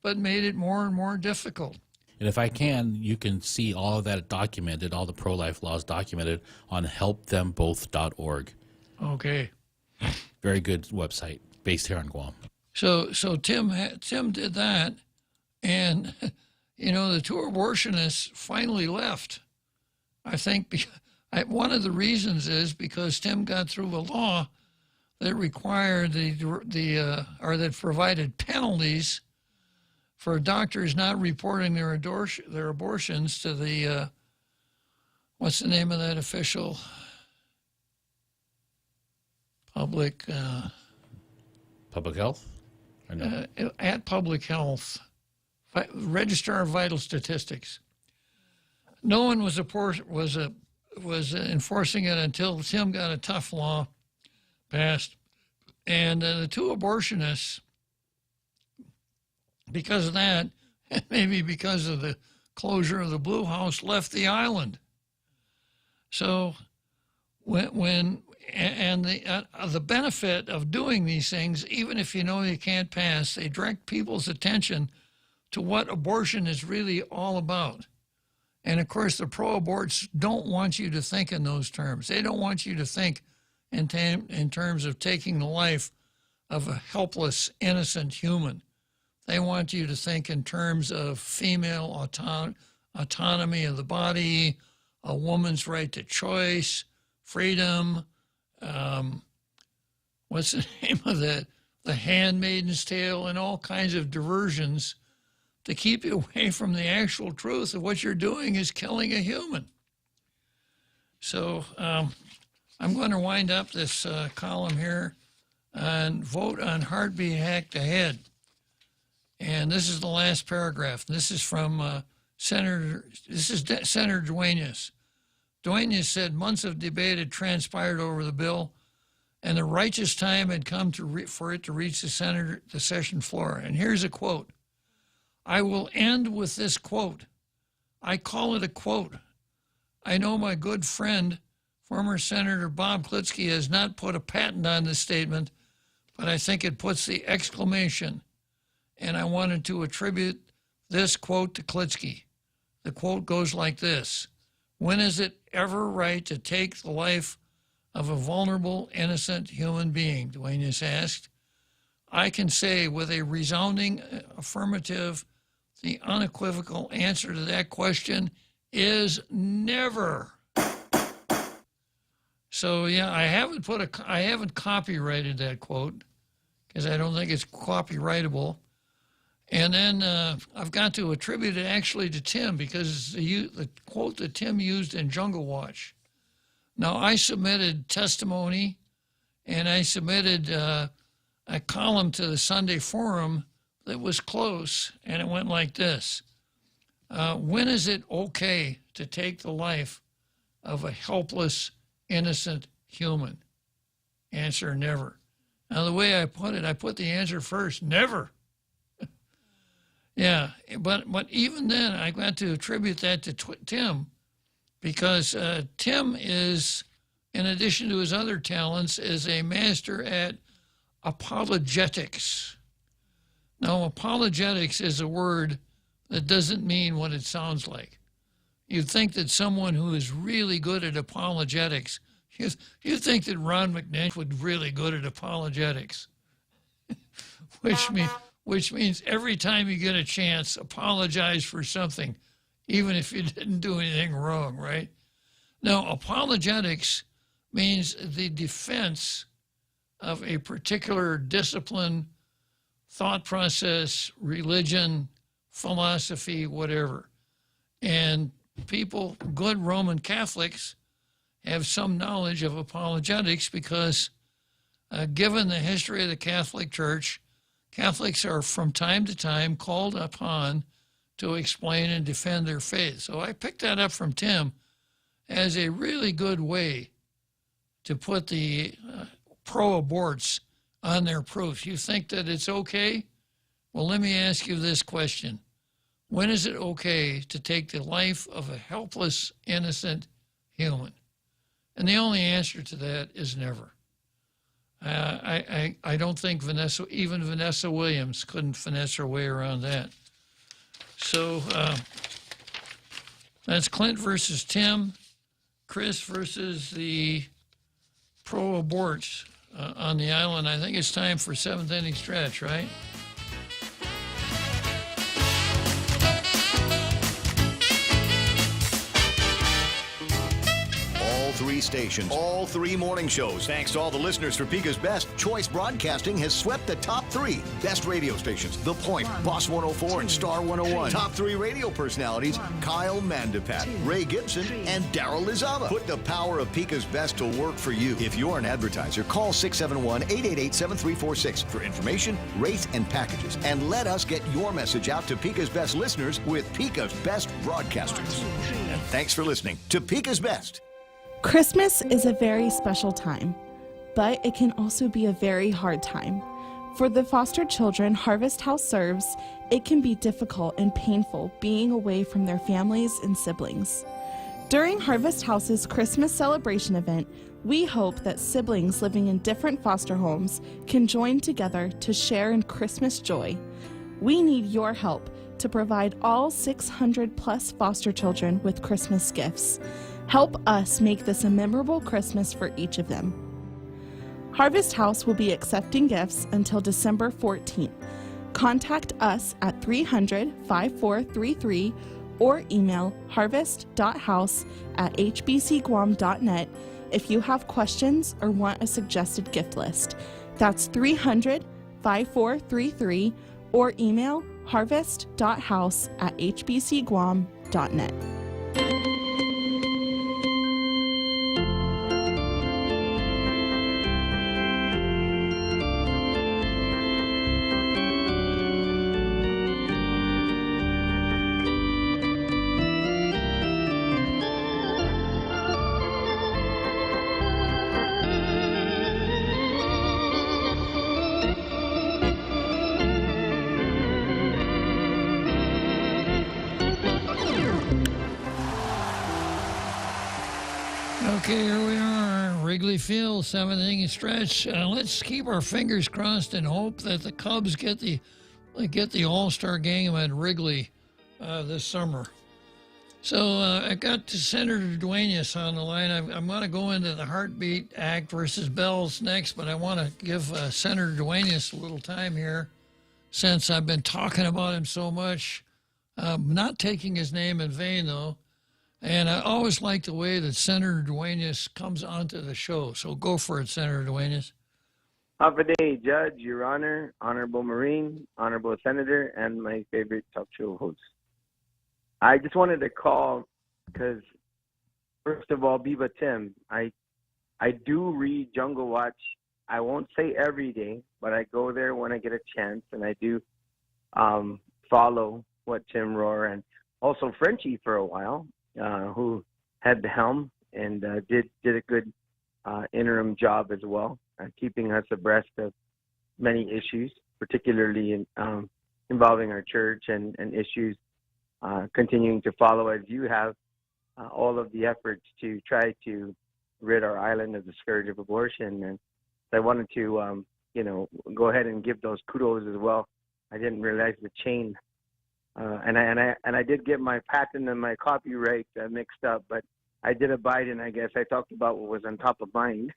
but made it more and more difficult. And if I can, you can see all of that documented, all the pro-life laws documented on helpthemboth.org. Okay. Very good website based here on Guam. So Tim did that, and you know the two abortionists finally left. I think one of the reasons is because Tim got through a law that required or that provided penalties for doctors not reporting their abortions to the what's the name of that official? Public health? Or no? At Public Health, Registrar of Vital Statistics. No one was enforcing it until Tim got a tough law passed, and the two abortionists, because of that, maybe because of the closure of the Blue House, left the island. So the benefit of doing these things, even if you know you can't pass, they direct people's attention to what abortion is really all about. And of course, the pro-aborts don't want you to think in those terms. They don't want you to think in terms of taking the life of a helpless, innocent human. They want you to think in terms of female autonomy of the body, a woman's right to choice, freedom. What's the name of that? The Handmaid's Tale, and all kinds of diversions to keep you away from the actual truth of what you're doing is killing a human. So I'm going to wind up this column here and vote on Heartbeat Hacked Ahead. And this is the last paragraph. This is from Senator Duenas. Duenas said months of debate had transpired over the bill, and the righteous time had come for it to reach the session floor. And here's a quote. I will end with this quote. I call it a quote. I know my good friend, former Senator Bob Klitzkie, has not put a patent on this statement, but I think it puts the exclamation, and I wanted to attribute this quote to Klitzkie. The quote goes like this. When is it ever right to take the life of a vulnerable, innocent human being? Duenas asked. I can say with a resounding affirmative, the unequivocal answer to that question is never. So yeah, I haven't copyrighted that quote because I don't think it's copyrightable. And then I've got to attribute it actually to Tim because the quote that Tim used in Jungle Watch. Now, I submitted testimony and I submitted a column to the Sunday Forum that was close, and it went like this. When is it okay to take the life of a helpless, innocent human? Answer, never. Now, the way I put it, I put the answer first, never. Yeah, but even then, I got to attribute that to Tim because Tim is, in addition to his other talents, is a master at apologetics. Now, apologetics is a word that doesn't mean what it sounds like. You'd think that someone who is really good at apologetics, you think that Ron McNair would be really good at apologetics, which means every time you get a chance, apologize for something, even if you didn't do anything wrong, right? Now, apologetics means the defense of a particular discipline, thought process, religion, philosophy, whatever. And people, good Roman Catholics, have some knowledge of apologetics because given the history of the Catholic Church, Catholics are from time to time called upon to explain and defend their faith. So I picked that up from Tim as a really good way to put the pro-aborts on their proof. You think that it's okay? Well, let me ask you this question. When is it okay to take the life of a helpless, innocent human? And the only answer to that is never. I don't think even Vanessa Williams couldn't finesse her way around that. So that's Clint versus Tim, Chris versus the pro-aborts on the island. I think it's time for seventh inning stretch, right? Three stations, all three morning shows. Thanks to all the listeners for Pika's Best, Choice Broadcasting has swept the top three best radio stations. The Point, Boss 104, and Star 101. Top three radio personalities, Kyle Mandapat, Ray Gibson, and Daryl Lizava. Put the power of Pika's Best to work for you. If you're an advertiser, call 671-888-7346 for information, rates, and packages. And let us get your message out to Pika's Best listeners with Pika's Best Broadcasters. And thanks for listening to Pika's Best. Christmas is a very special time, but it can also be a very hard time. For the foster children Harvest House serves, it can be difficult and painful being away from their families and siblings. During Harvest House's Christmas celebration event, we hope that siblings living in different foster homes can join together to share in Christmas joy. We need your help to provide all 600 plus foster children with Christmas gifts. Help us make this a memorable Christmas for each of them. Harvest House will be accepting gifts until December 14th. Contact us at 300-5433 or email harvest.house@hbcguam.net if you have questions or want a suggested gift list. That's 300-5433 or email harvest.house@hbcguam.net. Okay, here we are, Wrigley Field, seventh inning stretch. Let's keep our fingers crossed and hope that the Cubs get the All-Star game at Wrigley this summer. So I got Senator Duenas on the line. I'm going to go into the Heartbeat Act versus Bells next, but I want to give Senator Duenas a little time here since I've been talking about him so much. Not taking his name in vain, though. And I always like the way that Senator Duenas comes onto the show. So go for it, Senator Duenas. Happy day, Judge, Your Honor, Honorable Marine, Honorable Senator, and my favorite talk show host. I just wanted to call because, first of all, Viva Tim, I do read Jungle Watch. I won't say every day, but I go there when I get a chance, and I do follow what Tim Rohr and also Frenchie for a while, who had the helm and did a good interim job as well, keeping us abreast of many issues, particularly involving our church and issues. Continuing to follow, as you have, all of the efforts to try to rid our island of the scourge of abortion. And I wanted to, go ahead and give those kudos as well. I didn't realize the chain, and I did get my patent and my copyright mixed up, but I did abide, and I guess I talked about what was on top of mind.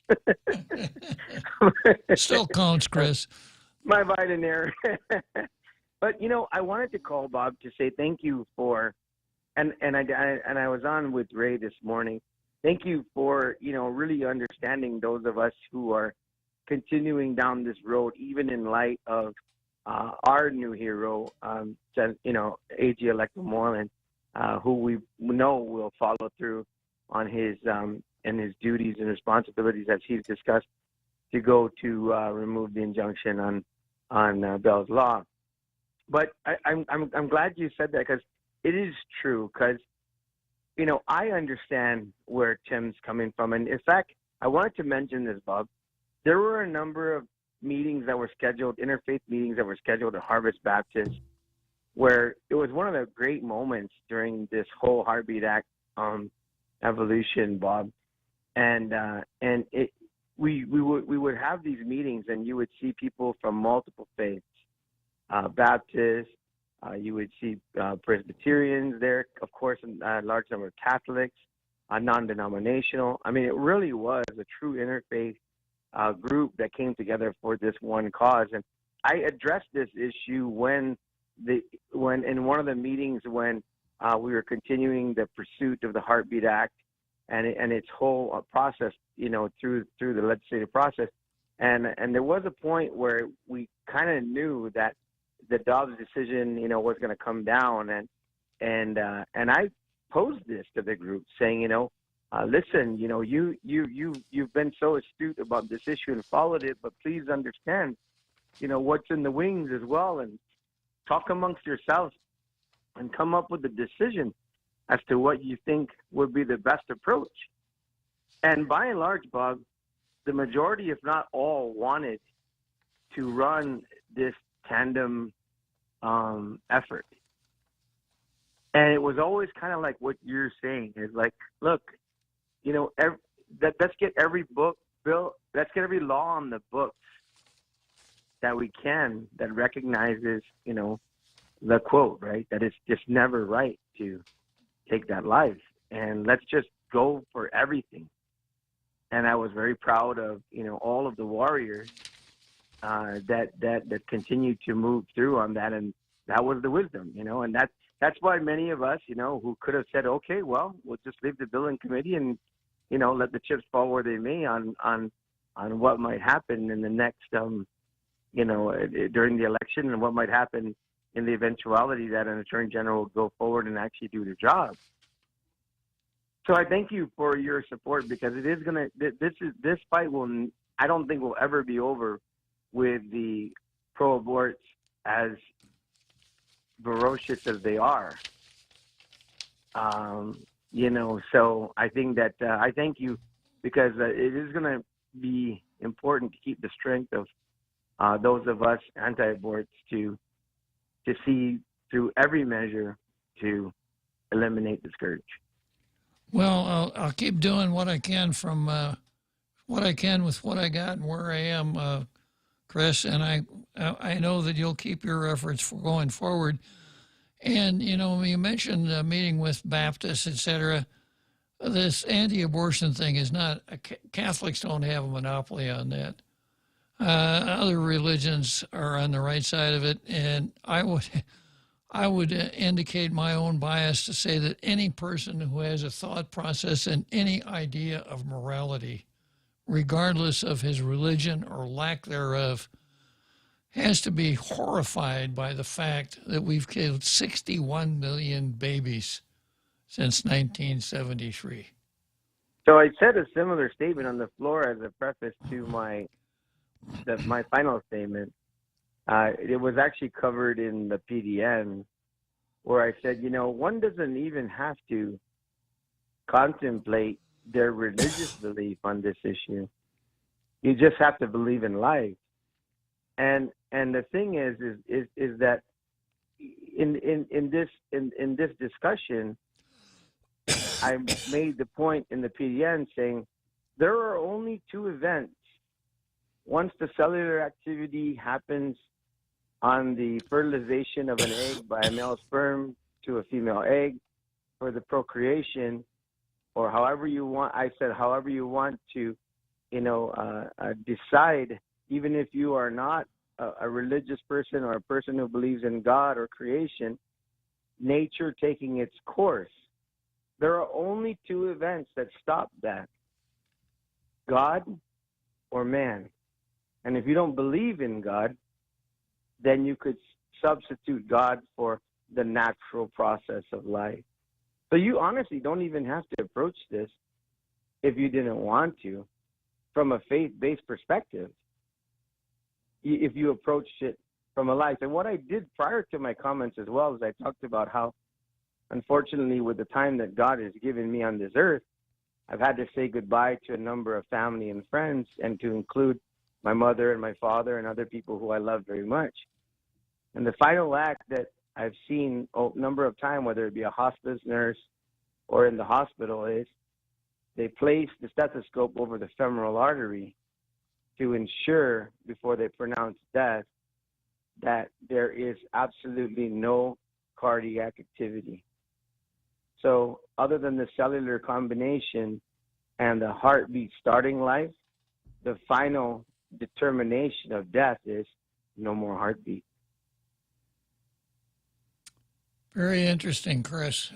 Still counts, Chris. My abide in there. But, I wanted to call, Bob, to say thank you for, and I was on with Ray this morning. Thank you for, really understanding those of us who are continuing down this road, even in light of our new hero, A.G. Electo Moreland, who we know will follow through on his duties and responsibilities as he's discussed to go to remove the injunction on Bell's Law. But I'm glad you said that, because it is true, because, I understand where Tim's coming from. And in fact, I wanted to mention this, Bob. There were a number of meetings that were scheduled, interfaith meetings that were scheduled at Harvest Baptist, where it was one of the great moments during this whole Heartbeat Act evolution, Bob. And we would have these meetings, and you would see people from multiple faiths. Baptists, you would see Presbyterians there, of course, a large number of Catholics, non-denominational. I mean, it really was a true interfaith group that came together for this one cause. And I addressed this issue when in one of the meetings when we were continuing the pursuit of the Heartbeat Act and its whole process, through the legislative process. And there was a point where we kind of knew that the Dobbs decision, was going to come down, and I posed this to the group, saying, listen, you've been so astute about this issue and followed it, but please understand, what's in the wings as well, and talk amongst yourselves and come up with a decision as to what you think would be the best approach. And by and large, Bob, the majority, if not all, wanted to run this tandem effort. And it was always kind of like what you're saying is like, look, let's get every let's get every law on the books that we can that recognizes, the quote, right, that it's just never right to take that life. And let's just go for everything. And I was very proud of, all of the warriors that continued to move through on that, and that was the wisdom, and that's why many of us, who could have said, okay, well, we'll just leave the bill in committee and, let the chips fall where they may on what might happen in the next, during the election, and what might happen in the eventuality that an attorney general will go forward and actually do the job. So I thank you for your support, because it is going to, this fight I don't think will ever be over with the pro-aborts as ferocious as they are. So I think that I thank you, because it is going to be important to keep the strength of those of us anti-aborts to see through every measure to eliminate the scourge. Well, I'll keep doing what I can from what I can with what I got and where I am, Chris. And I know that you'll keep your efforts for going forward. And you know, you mentioned meeting with Baptists, etc. This anti-abortion thing is not. Catholics don't have a monopoly on that. Other religions are on the right side of it, and I would indicate my own bias to say that any person who has a thought process and any idea of morality, regardless of his religion or lack thereof, has to be horrified by the fact that we've killed 61 million babies since 1973. So I said a similar statement on the floor as a preface to my final statement. It was actually covered in the PDN, where I said, you know, one doesn't even have to contemplate their religious belief on this issue. You just have to believe in life. And the thing is that in this discussion, I made the point in the PDN saying there are only two events. Once the cellular activity happens on the fertilization of an egg by a male sperm to a female egg for the procreation, or however you want, I said, however you want to, decide, even if you are not a religious person or a person who believes in God or creation, nature taking its course. There are only two events that stop that: God or man. And if you don't believe in God, then you could substitute God for the natural process of life. So you honestly don't even have to approach this, if you didn't want to, from a faith-based perspective, if you approached it from a life. And what I did prior to my comments as well is I talked about how, unfortunately, with the time that God has given me on this earth, I've had to say goodbye to a number of family and friends, and to include my mother and my father and other people who I love very much. And the final act that I've seen a number of times, whether it be a hospice nurse or in the hospital, is they place the stethoscope over the femoral artery to ensure, before they pronounce death, that there is absolutely no cardiac activity. So other than the cellular combination and the heartbeat starting life, the final determination of death is no more heartbeat. Very interesting, Chris.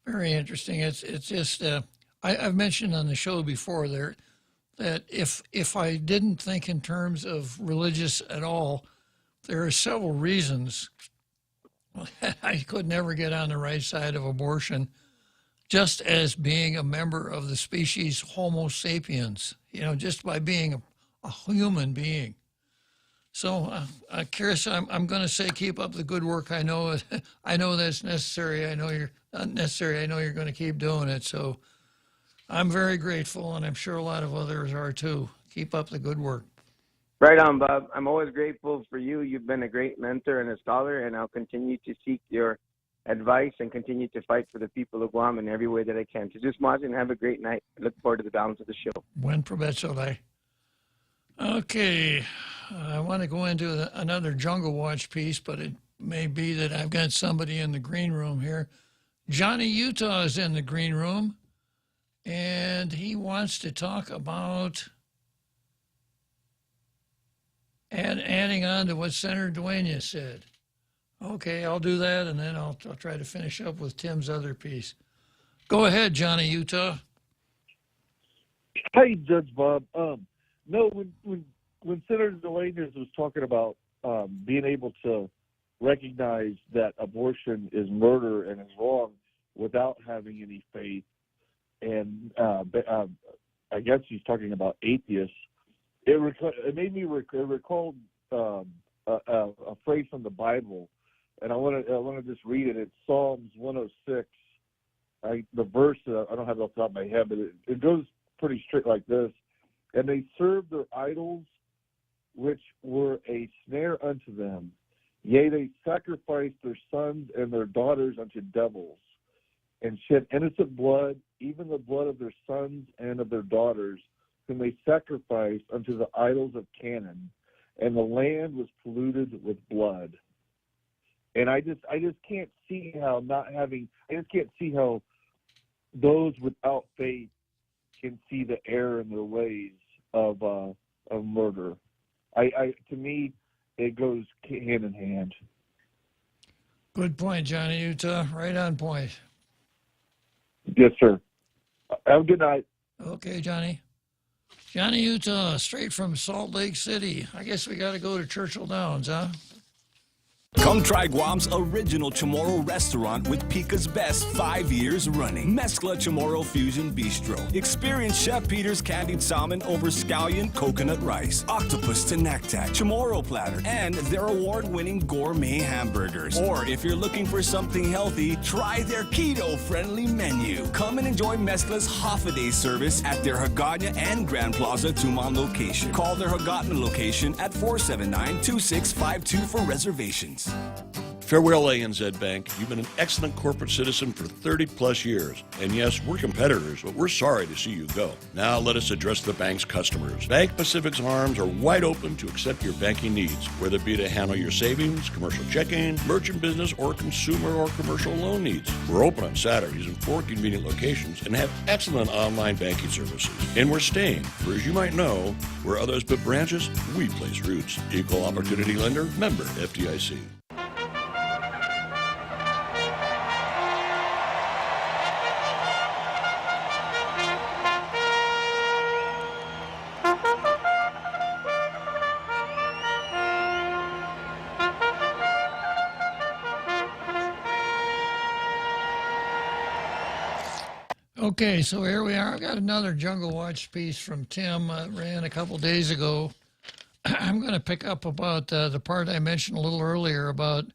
Very interesting. It's just I've mentioned on the show before there that if I didn't think in terms of religious at all, there are several reasons I could never get on the right side of abortion, just as being a member of the species Homo sapiens, just by being a human being. So, Chris, I'm going to say keep up the good work. I know that's necessary. I know you're not necessary. I know you're going to keep doing it. So I'm very grateful, and I'm sure a lot of others are too. Keep up the good work. Right on, Bob. I'm always grateful for you. You've been a great mentor and a scholar, and I'll continue to seek your advice and continue to fight for the people of Guam in every way that I can. So just Mazi, and have a great night. I look forward to the balance of the show. Buen provecho, Lai. Okay, I want to go into another Jungle Watch piece, but it may be that I've got somebody in the green room here. Johnny Utah is in the green room, and he wants to talk about adding on to what Senator Dueñas said. Okay, I'll do that, and then I'll try to finish up with Tim's other piece. Go ahead, Johnny Utah. Hey, Judge Bob. No, when Senator Dueñas was talking about being able to recognize that abortion is murder and is wrong without having any faith, and I guess he's talking about atheists, it made me recall a phrase from the Bible, and I want to just read it. It's Psalms 106. The verse, I don't have it off the top of my head, but it goes pretty straight like this. And they served their idols, which were a snare unto them. Yea, they sacrificed their sons and their daughters unto devils. and shed innocent blood, even the blood of their sons and of their daughters, whom they sacrificed unto the idols of Canaan, and the land was polluted with blood. And I just can't see how those without faith can see the error in their ways of murder. To me, it goes hand in hand. Good point, Johnny Utah. Right on point. Yes, sir. Have a good night. Okay, Johnny. Johnny Utah, straight from Salt Lake City. I guess we got to go to Churchill Downs, huh? Come try Guam's original Chamorro restaurant with Pica's Best 5 years running. Mezcla Chamorro Fusion Bistro. Experience Chef Peter's candied salmon over scallion coconut rice, octopus tenactac, Chamorro platter, and their award-winning gourmet hamburgers. Or if you're looking for something healthy, try their keto-friendly menu. Come and enjoy Mezcla's half-a-day service at their Hagåtña and Grand Plaza Tumon location. Call their Hagåtña location at 479-2652 for reservations. Farewell, ANZ Bank. You've been an excellent corporate citizen for 30-plus years. And yes, we're competitors, but we're sorry to see you go. Now let us address the bank's customers. Bank Pacific's arms are wide open to accept your banking needs, whether it be to handle your savings, commercial checking, merchant business, or consumer or commercial loan needs. We're open on Saturdays in 4 convenient locations and have excellent online banking services. And we're staying, for as you might know, where others put branches, we place roots. Equal Opportunity Lender, member FDIC. Okay, so here we are. I've got another Jungle Watch piece from Tim, ran a couple days ago. I'm going to pick up about the part I mentioned a little earlier about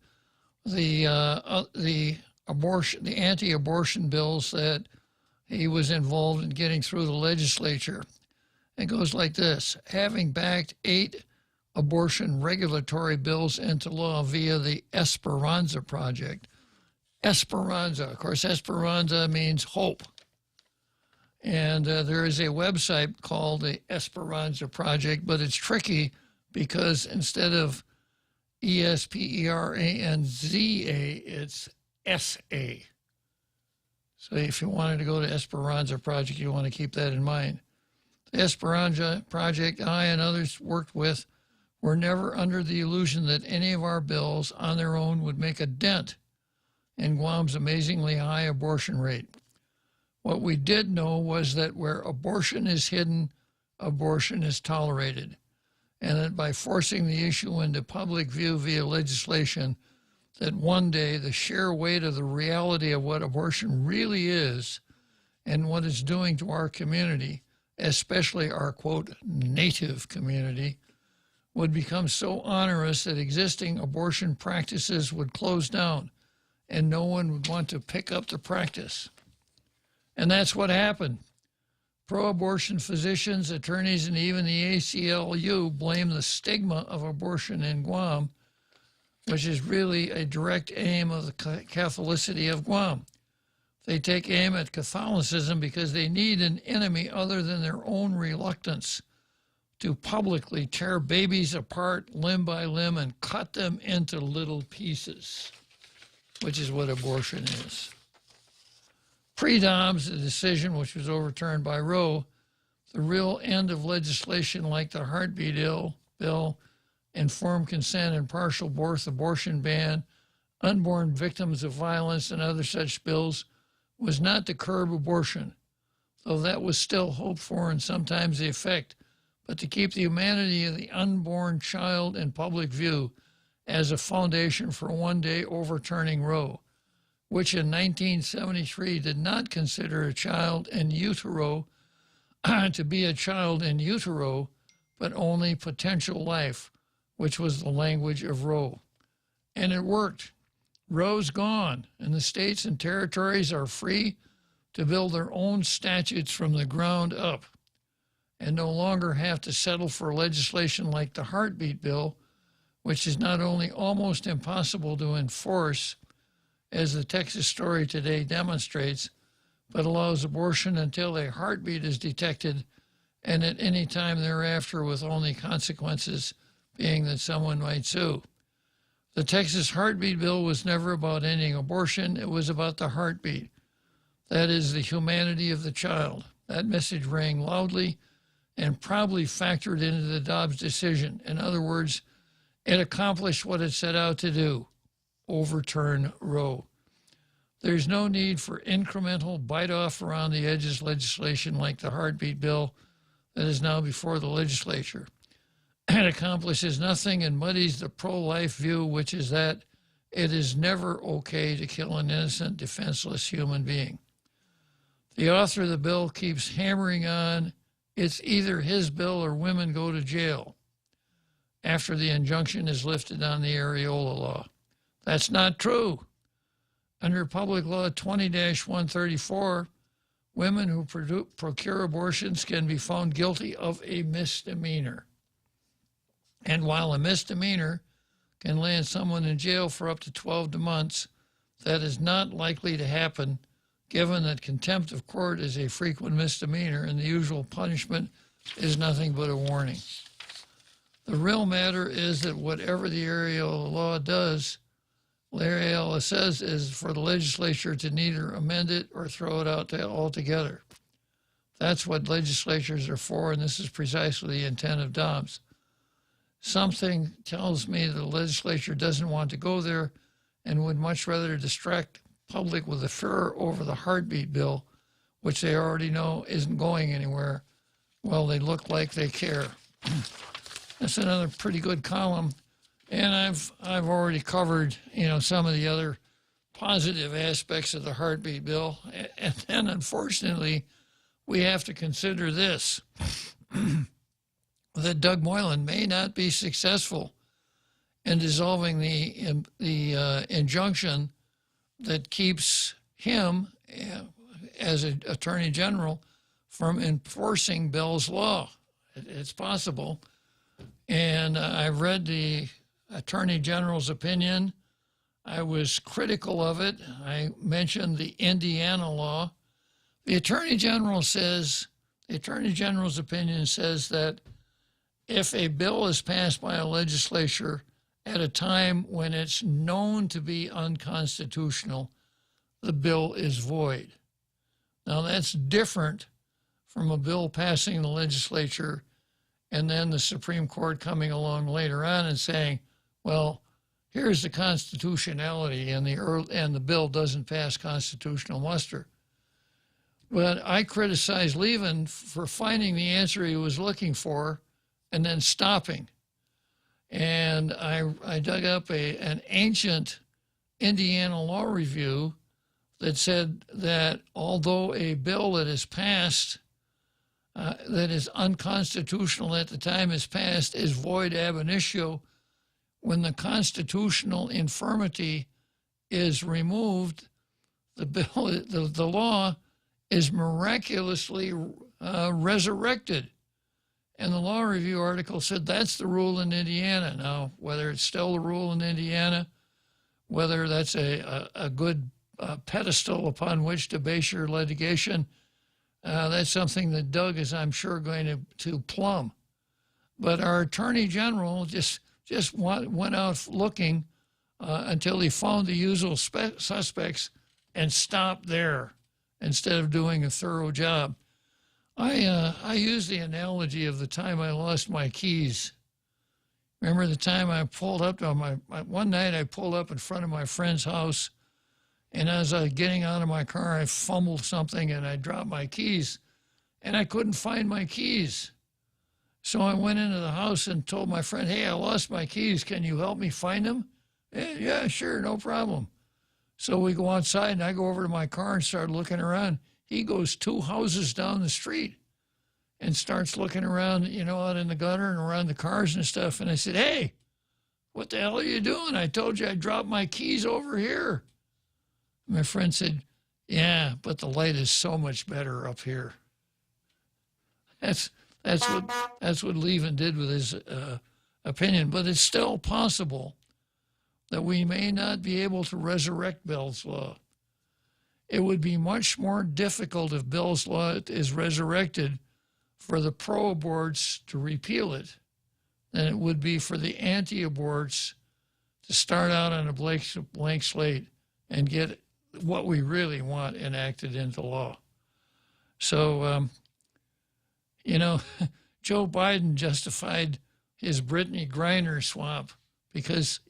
the abortion, the anti-abortion bills that he was involved in getting through the legislature. It goes like this: having backed 8 abortion regulatory bills into law via the Esperanza Project. Esperanza, of course, Esperanza means hope. And there is a website called the Esperanza Project, but it's tricky because instead of Esperanza, it's SA. So if you wanted to go to Esperanza Project, you want to keep that in mind. The Esperanza Project I and others worked with were never under the illusion that any of our bills on their own would make a dent in Guam's amazingly high abortion rate. What we did know was that where abortion is hidden, abortion is tolerated, and that by forcing the issue into public view via legislation, that one day the sheer weight of the reality of what abortion really is and what it's doing to our community, especially our, quote, native community, would become so onerous that existing abortion practices would close down and no one would want to pick up the practice. And that's what happened. Pro-abortion physicians, attorneys, and even the ACLU blame the stigma of abortion in Guam, which is really a direct aim of the Catholicity of Guam. They take aim at Catholicism because they need an enemy other than their own reluctance to publicly tear babies apart limb by limb and cut them into little pieces, which is what abortion is. Pre-Doms, the decision which was overturned by Roe, the real end of legislation like the heartbeat bill, informed consent and partial birth abortion ban, unborn victims of violence, and other such bills, was not to curb abortion, though that was still hoped for and sometimes the effect, but to keep the humanity of the unborn child in public view as a foundation for one day overturning Roe, which in 1973 did not consider a child in utero to be a child in utero, but only potential life, which was the language of Roe. And it worked. Roe's gone, and the states and territories are free to build their own statutes from the ground up and no longer have to settle for legislation like the heartbeat bill, which is not only almost impossible to enforce, as the Texas story today demonstrates, but allows abortion until a heartbeat is detected and at any time thereafter, with only consequences being that someone might sue. The Texas heartbeat bill was never about ending abortion. It was about the heartbeat. That is the humanity of the child. That message rang loudly and probably factored into the Dobbs decision. In other words, it accomplished what it set out to do, overturn Roe. There's no need for incremental bite-off around the edges legislation like the heartbeat bill that is now before the legislature. It accomplishes nothing and muddies the pro-life view, which is that it is never okay to kill an innocent, defenseless human being. The author of the bill keeps hammering on, it's either his bill or women go to jail after the injunction is lifted on the areola law. That's not true. Under Public Law 20-134, women who procure abortions can be found guilty of a misdemeanor. And while a misdemeanor can land someone in jail for up to 12 months, that is not likely to happen given that contempt of court is a frequent misdemeanor and the usual punishment is nothing but a warning. The real matter is that whatever the areola law does, Areola says, is for the legislature to neither amend it or throw it out altogether. That's what legislatures are for, and this is precisely the intent of Dobbs. Something tells me the legislature doesn't want to go there and would much rather distract public with a furor over the heartbeat bill, which they already know isn't going anywhere. Well, they look like they care. That's another pretty good column. And I've already covered, some of the other positive aspects of the heartbeat bill. And then, unfortunately, we have to consider this, that Doug Moylan may not be successful in dissolving the injunction that keeps him, as an attorney general, from enforcing Bell's law. It's possible. And I've read the Attorney General's opinion. I was critical of it. I mentioned the Indiana law. The Attorney General's opinion says that if a bill is passed by a legislature at a time when it's known to be unconstitutional, the bill is void. Now, that's different from a bill passing the legislature and then the Supreme Court coming along later on and saying, well, here's the constitutionality, and the bill doesn't pass constitutional muster. But I criticized Levin for finding the answer he was looking for and then stopping. And I dug up an ancient Indiana law review that said that although a bill that is passed that is unconstitutional at the time it's passed is void ab initio, when the constitutional infirmity is removed, the law is miraculously resurrected. And the law review article said that's the rule in Indiana. Now, whether it's still the rule in Indiana, whether that's a good pedestal upon which to base your litigation, that's something that Doug is, I'm sure, going to plumb. But our Attorney General just went out looking until he found the usual suspects and stopped there instead of doing a thorough job. I use the analogy of the time I lost my keys. Remember the time I pulled up on one night I pulled up in front of my friend's house, and as I was getting out of my car, I fumbled something and I dropped my keys, and I couldn't find my keys. So I went into the house and told my friend, hey, I lost my keys. Can you help me find them? Yeah, sure, no problem. So we go outside, and I go over to my car and start looking around. He goes 2 houses down the street and starts looking around, out in the gutter and around the cars and stuff. And I said, hey, what the hell are you doing? I told you I dropped my keys over here. My friend said, yeah, but the light is so much better up here. That's what Levin did with his opinion. But it's still possible that we may not be able to resurrect Bell's Law. It would be much more difficult if Bell's Law is resurrected for the pro-aborts to repeal it than it would be for the anti-aborts to start out on a blank slate and get what we really want enacted into law. So, Joe Biden justified his Brittany Griner swap because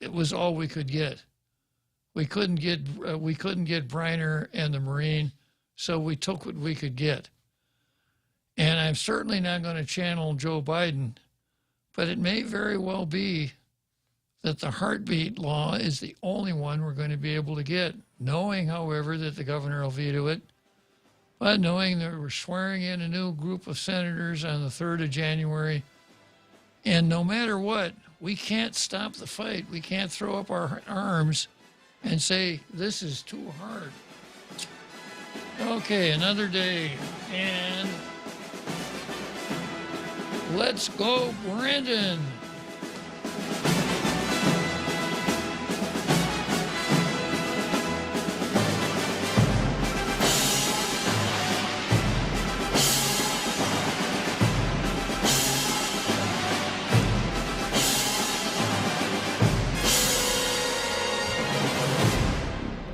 it was all we could get. We couldn't get Griner and the Marine, so we took what we could get. And I'm certainly not going to channel Joe Biden, but it may very well be that the heartbeat law is the only one we're going to be able to get, knowing, however, that the governor will veto it, but knowing that we're swearing in a new group of senators on the 3rd of January. And no matter what, we can't stop the fight. We can't throw up our arms and say, this is too hard. Okay, another day. And let's go, Brandon.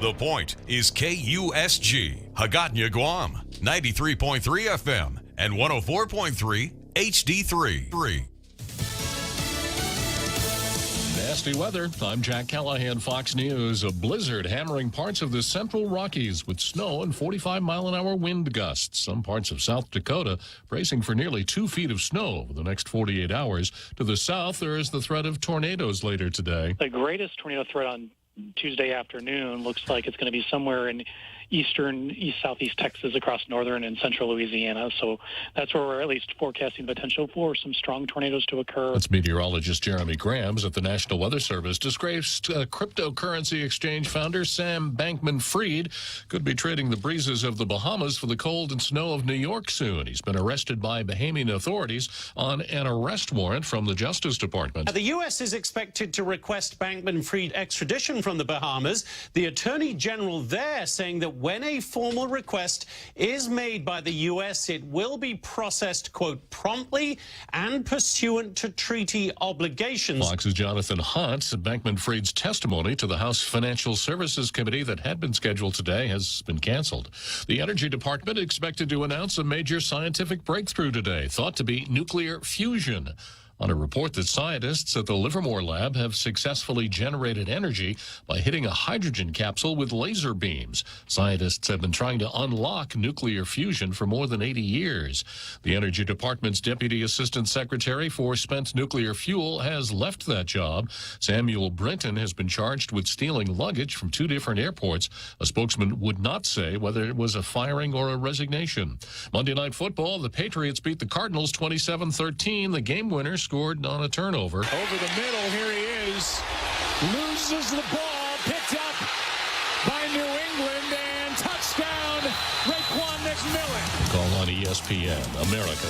The Point is KUSG, Hagåtña, Guam, 93.3 FM and 104.3 HD3. Nasty weather. I'm Jack Callahan, Fox News. A blizzard hammering parts of the central Rockies with snow and 45-mile-an-hour wind gusts. Some parts of South Dakota bracing for nearly 2 feet of snow over the next 48 hours. To the south, there is the threat of tornadoes later today. The greatest tornado threat on Tuesday afternoon looks like it's going to be somewhere in southeast Texas across northern and central Louisiana. So that's where we're at least forecasting potential for some strong tornadoes to occur. That's meteorologist Jeremy Grams at the National Weather Service. Disgraced cryptocurrency exchange founder Sam Bankman-Fried could be trading the breezes of the Bahamas for the cold and snow of New York soon. He's been arrested by Bahamian authorities on an arrest warrant from the Justice Department. The U.S. is expected to request Bankman-Fried extradition from the Bahamas. The Attorney General there saying that when a formal request is made by the U.S., it will be processed, quote, promptly and pursuant to treaty obligations. Fox's Jonathan Hunt said Bankman-Fried's testimony to the House Financial Services Committee that had been scheduled today has been canceled. The Energy Department expected to announce a major scientific breakthrough today, thought to be nuclear fusion. On a report that scientists at the Livermore lab have successfully generated energy by hitting a hydrogen capsule with laser beams. Scientists have been trying to unlock nuclear fusion for more than 80 years. The Energy Department's Deputy Assistant Secretary for Spent Nuclear Fuel has left that job. Samuel Brinton has been charged with stealing luggage from 2 different airports. A spokesman would not say whether it was a firing or a resignation. Monday Night Football, the Patriots beat the Cardinals 27-13. The game winner scored on a turnover. Over the middle, here he is. Loses the ball, picked up by New England, and touchdown, Raekwon McMillan. Call on ESPN, America.